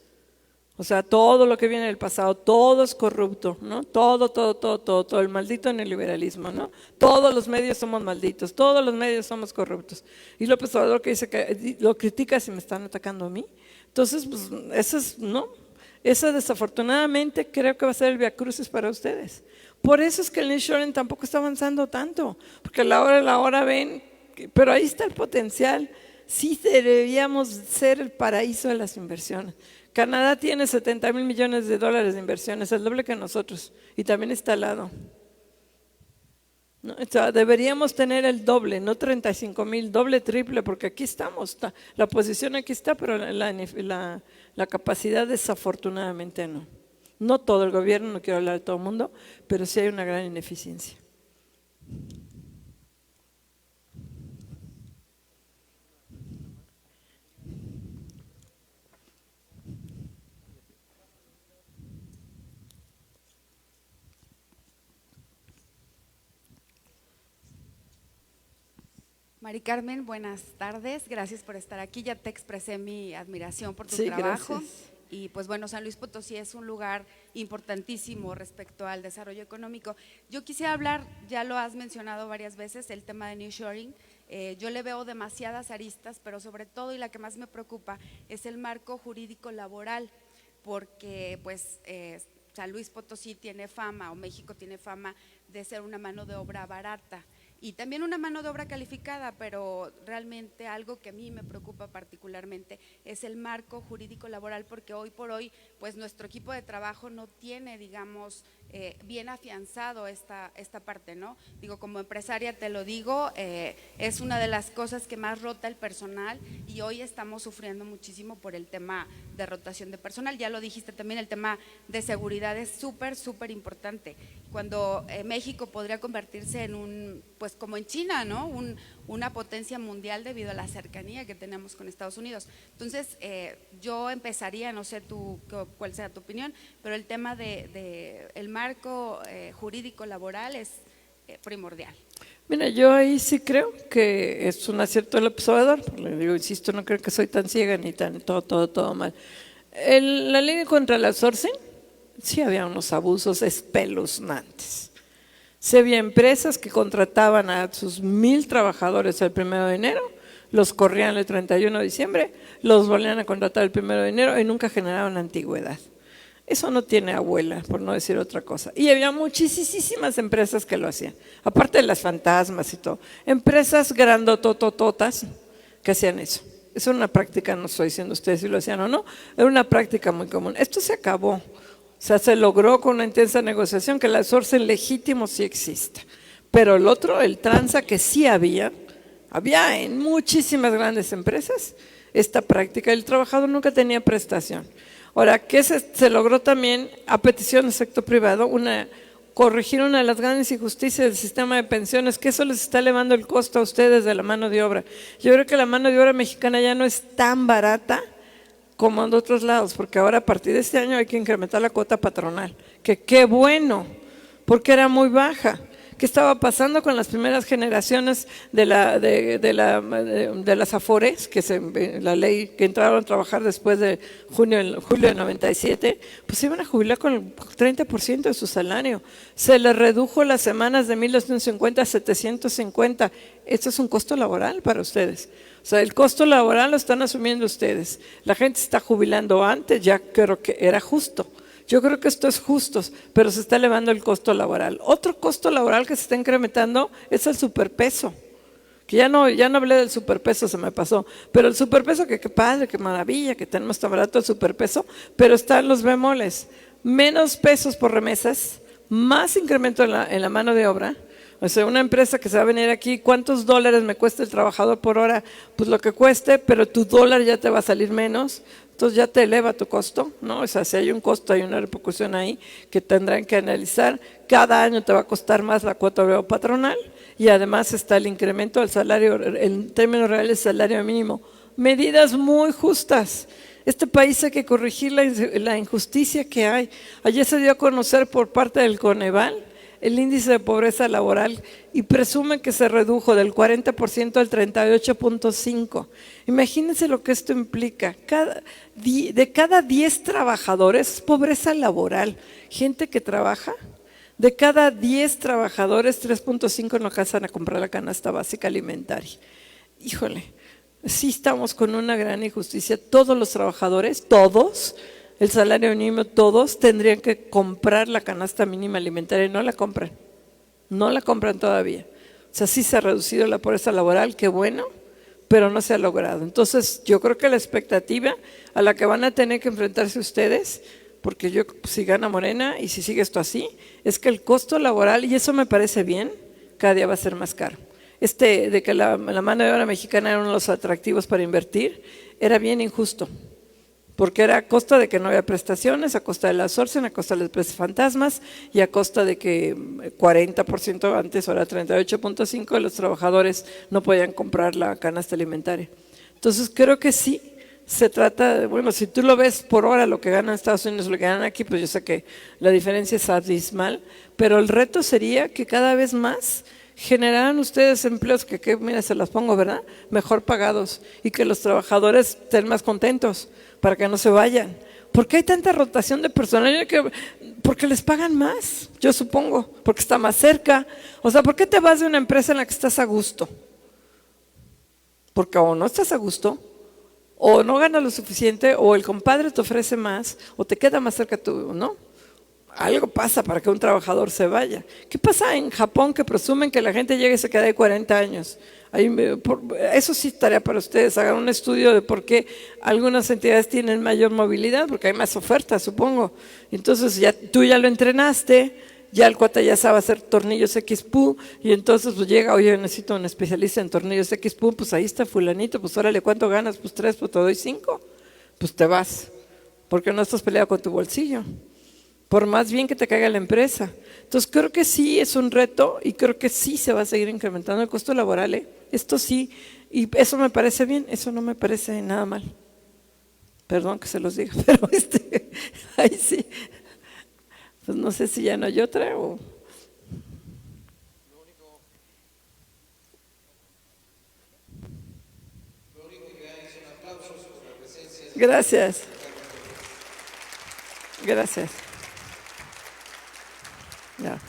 O sea, todo lo que viene del pasado, todo es corrupto, ¿no? Todo, el maldito neoliberalismo, ¿no? Todos los medios somos malditos, todos los medios somos corruptos. Y López Obrador que dice que lo critica si me están atacando a mí. Entonces, pues eso es, ¿no? Eso desafortunadamente creo que va a ser el viacrucis para ustedes. Por eso es que el nearshoring tampoco está avanzando tanto, porque a la hora ven, pero ahí está el potencial. Sí deberíamos ser el paraíso de las inversiones. Canadá tiene 70,000 millones de dólares de inversiones, el doble que nosotros, y también está al lado. ¿No? O sea, deberíamos tener el doble, no 35,000, doble, triple, porque aquí estamos, la posición aquí está, pero la capacidad desafortunadamente no. No todo el gobierno, no quiero hablar de todo el mundo, pero sí hay una gran ineficiencia.
Mari Carmen, buenas tardes, gracias por estar aquí, ya te expresé mi admiración por tu
Sí,
trabajo.
gracias.
Y pues bueno, San Luis Potosí es un lugar importantísimo respecto al desarrollo económico. Yo quisiera hablar, ya lo has mencionado varias veces, el tema de nearshoring. Yo le veo demasiadas aristas, pero sobre todo, y la que más me preocupa, es el marco jurídico laboral, porque pues San Luis Potosí tiene fama, o México tiene fama de ser una mano de obra barata. Y también una mano de obra calificada, pero realmente algo que a mí me preocupa particularmente es el marco jurídico laboral, porque hoy por hoy pues nuestro equipo de trabajo no tiene, digamos, bien afianzado esta parte, ¿no? Digo, como empresaria te lo digo, es una de las cosas que más rota el personal, y hoy estamos sufriendo muchísimo por el tema de rotación de personal. Ya lo dijiste también, el tema de seguridad es súper importante. Cuando México podría convertirse en pues como en China, ¿no? Una potencia mundial debido a la cercanía que tenemos con Estados Unidos. Entonces, yo empezaría, no sé tú cuál sea tu opinión, pero el tema de el marco jurídico laboral es primordial.
Mira, yo ahí sí creo que es un acierto del López Obrador. Le digo, insisto, no creo que soy tan ciega ni tan todo mal. La ley contra el outsourcing, sí había unos abusos espeluznantes. Sí había empresas que contrataban a sus 1,000 trabajadores el 1 de enero, los corrían el 31 de diciembre, los volvían a contratar el 1 de enero y nunca generaban antigüedad. Eso no tiene abuela, por no decir otra cosa. Y había muchísimas empresas que lo hacían, aparte de las fantasmas y todo. Empresas grandototototas que hacían eso. Eso era una práctica, no estoy diciendo ustedes si lo hacían o no, era una práctica muy común. Esto se acabó. O sea, se logró con una intensa negociación que el outsourcing legítimo sí exista. Pero el otro, el tranza, que sí había en muchísimas grandes empresas esta práctica. El trabajador nunca tenía prestación. Ahora, ¿qué se logró también a petición del sector privado? Corregir una de las grandes injusticias del sistema de pensiones, que eso les está elevando el costo a ustedes de la mano de obra. Yo creo que la mano de obra mexicana ya no es tan barata como en otros lados, porque ahora a partir de este año hay que incrementar la cuota patronal, que qué bueno, porque era muy baja. qué estaba pasando con las primeras generaciones de las Afores, la ley que entraron a trabajar después de julio del 97, pues se iban a jubilar con el 30% de su salario. Se les redujo las semanas de 1.250 a 750. Esto es un costo laboral para ustedes. O sea, el costo laboral lo están asumiendo ustedes. La gente se está jubilando antes, ya creo que era justo. Yo creo que esto es justo, pero se está elevando el costo laboral. Otro costo laboral que se está incrementando es el superpeso. Que ya no hablé del superpeso, se me pasó. Pero el superpeso, que qué padre, qué maravilla, que tenemos tan barato el superpeso, pero están los bemoles. Menos pesos por remesas, más incremento en la mano de obra. O sea, una empresa que se va a venir aquí, ¿cuántos dólares me cuesta el trabajador por hora? Pues lo que cueste, pero tu dólar ya te va a salir menos, entonces ya te eleva tu costo, ¿no? O sea, si hay un costo, hay una repercusión ahí que tendrán que analizar. Cada año te va a costar más la cuota obrero patronal y además está el incremento del salario, en términos reales, salario mínimo. Medidas muy justas. Este país hay que corregir la injusticia que hay. Ayer se dio a conocer por parte del Coneval el índice de pobreza laboral y presumen que se redujo del 40% al 38.5%. Imagínense lo que esto implica. De cada 10 trabajadores, pobreza laboral, gente que trabaja, de cada 10 trabajadores, 3.5 no alcanzan a comprar la canasta básica alimentaria. Híjole, sí estamos con una gran injusticia. Todos los trabajadores, todos, el salario mínimo, todos tendrían que comprar la canasta mínima alimentaria y no la compran. No la compran todavía. O sea, sí se ha reducido la pobreza laboral, qué bueno, pero no se ha logrado. Entonces, yo creo que la expectativa a la que van a tener que enfrentarse ustedes, porque yo, si gana Morena y si sigue esto así, es que el costo laboral, y eso me parece bien, cada día va a ser más caro. De que la mano de obra mexicana era uno de los atractivos para invertir, era bien injusto. Porque era a costa de que no había prestaciones, a costa del outsourcing, a costa de las empresas fantasmas y a costa de que 40% antes, ahora 38.5% de los trabajadores no podían comprar la canasta alimentaria. Entonces creo que sí, se trata de, bueno, si tú lo ves por hora lo que ganan en Estados Unidos, lo que ganan aquí, pues yo sé que la diferencia es abismal, pero el reto sería que cada vez más generaran ustedes empleos que mira, se las pongo, ¿verdad? Mejor pagados y que los trabajadores estén más contentos para que no se vayan. ¿Por qué hay tanta rotación de personal? Porque les pagan más, yo supongo, porque está más cerca. O sea, ¿por qué te vas de una empresa en la que estás a gusto? Porque o no estás a gusto, o no ganas lo suficiente, o el compadre te ofrece más, o te queda más cerca tú, ¿no? Algo pasa para que un trabajador se vaya. ¿Qué pasa en Japón, que presumen que la gente llega y se queda de 40 años? Eso sí estaría para ustedes, hagan un estudio de por qué algunas entidades tienen mayor movilidad, porque hay más ofertas, supongo. Entonces tú ya lo entrenaste, ya el cuate ya sabe hacer tornillos XPU, y entonces pues llega, oye, necesito un especialista en tornillos XPU, pues ahí está fulanito, pues órale, ¿cuánto ganas? Pues 3, pues te doy 5, pues te vas, porque no estás peleado con tu bolsillo, por más bien que te caiga la empresa. Entonces creo que sí es un reto y creo que sí se va a seguir incrementando el costo laboral, ¿eh? Esto sí, y eso me parece bien, eso no me parece nada mal. Perdón que se los diga, pero ahí sí. Pues no sé si ya no hay otra o… Gracias. Gracias. Ya.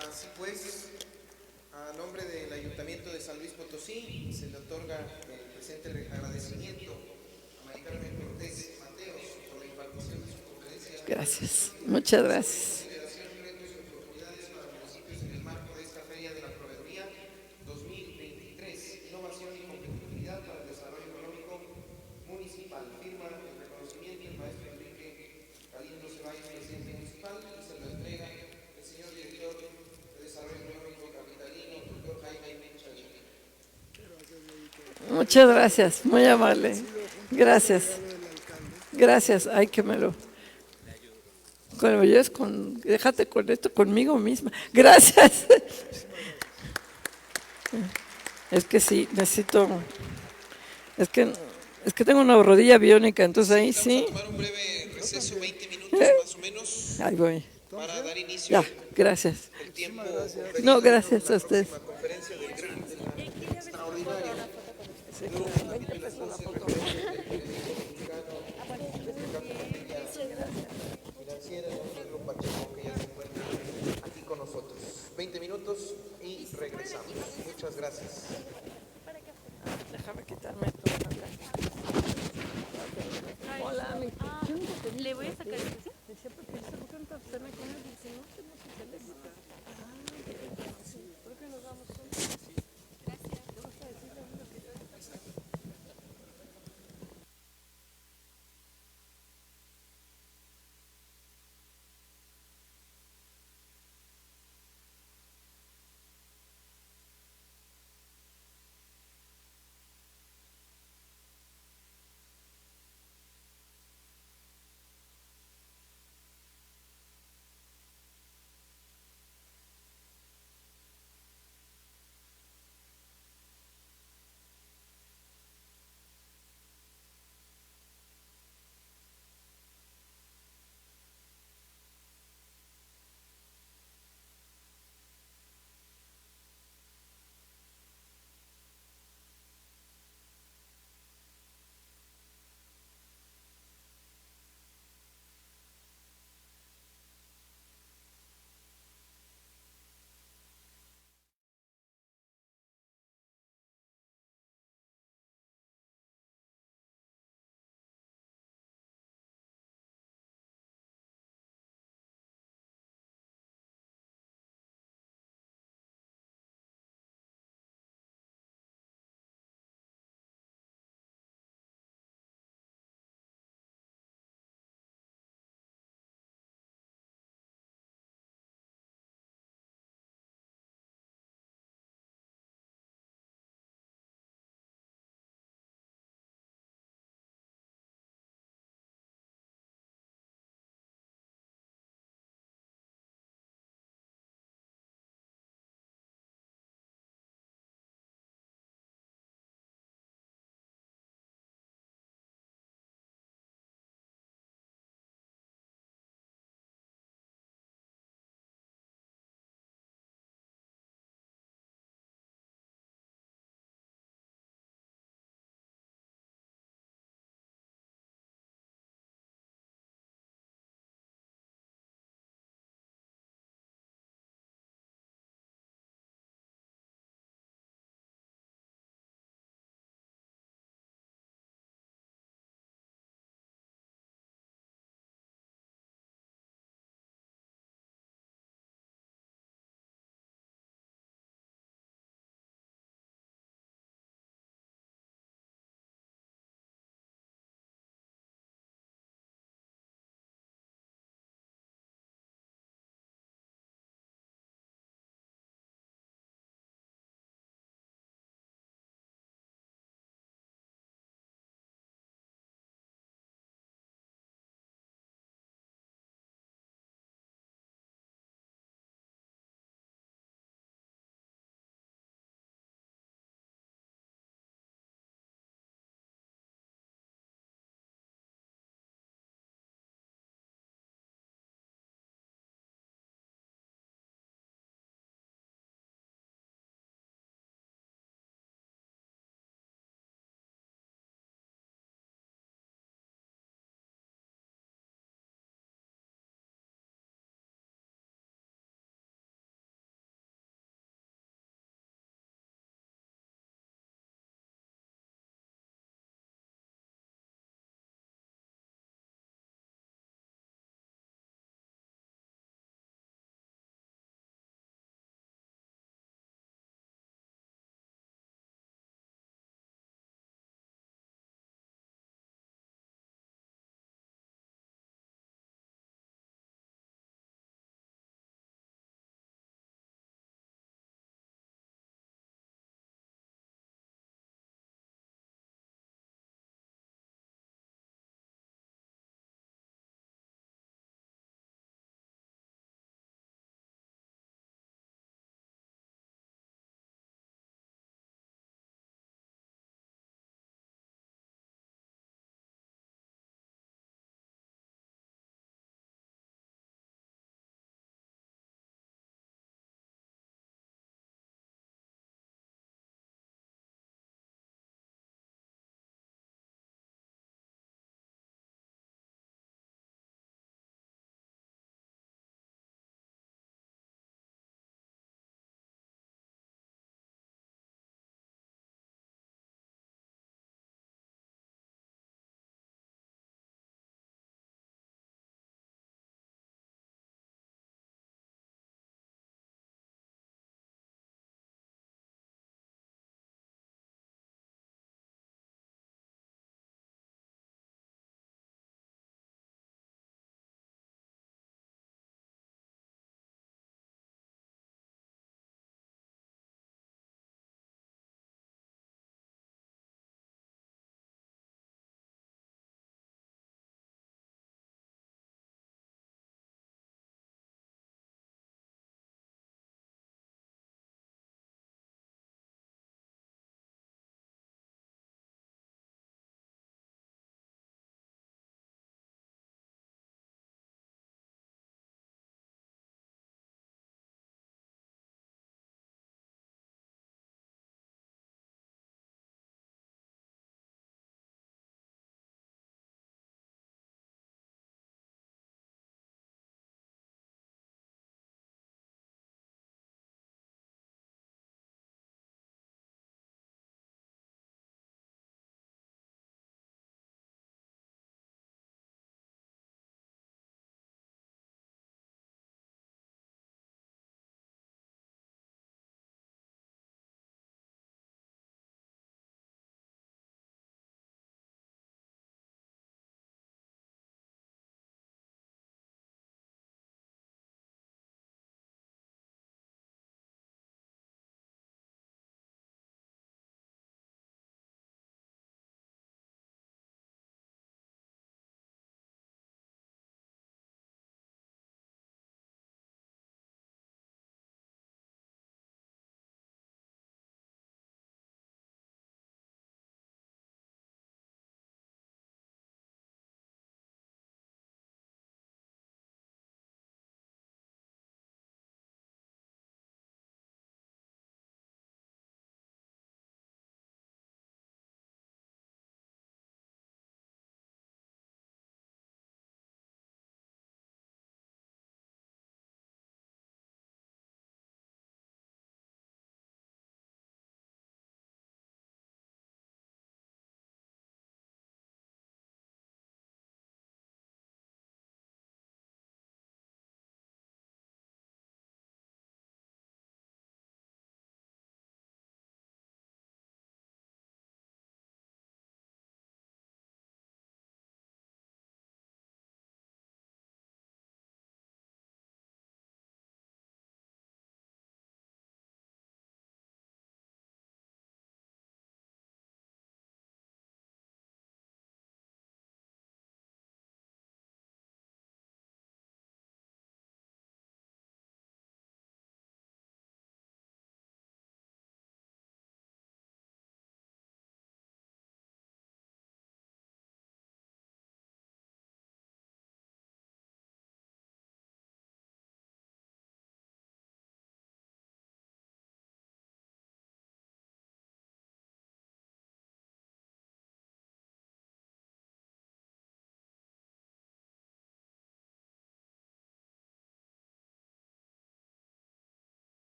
Así pues, a nombre del Ayuntamiento de San Luis Potosí, se le otorga el presente agradecimiento a María Carmen Cortés Mateos por la impartición de su conferencia.
Gracias, muchas gracias. Muchas gracias, muy amable. Gracias. Gracias. Ay, que me lo… Déjate con esto conmigo misma. Gracias. Es que sí, necesito… Es que tengo una rodilla biónica, entonces ahí sí.
Vamos a tomar un breve receso, 20 minutos más o menos.
Ahí voy.
para dar inicio
Ya, gracias.
el tiempo.
No, gracias a usted.
Conferencia del gran, de la extraordinaria. Financiera, Rodrigo Pacheco, que ya se encuentra aquí con nosotros. 20 minutos y regresamos. Muchas gracias.
Déjame quitarme todo acá. Hola,
Le voy a sacar el
Decía, porque dice, ¿por qué no te observan con él? Dice, no, tengo su teléfono.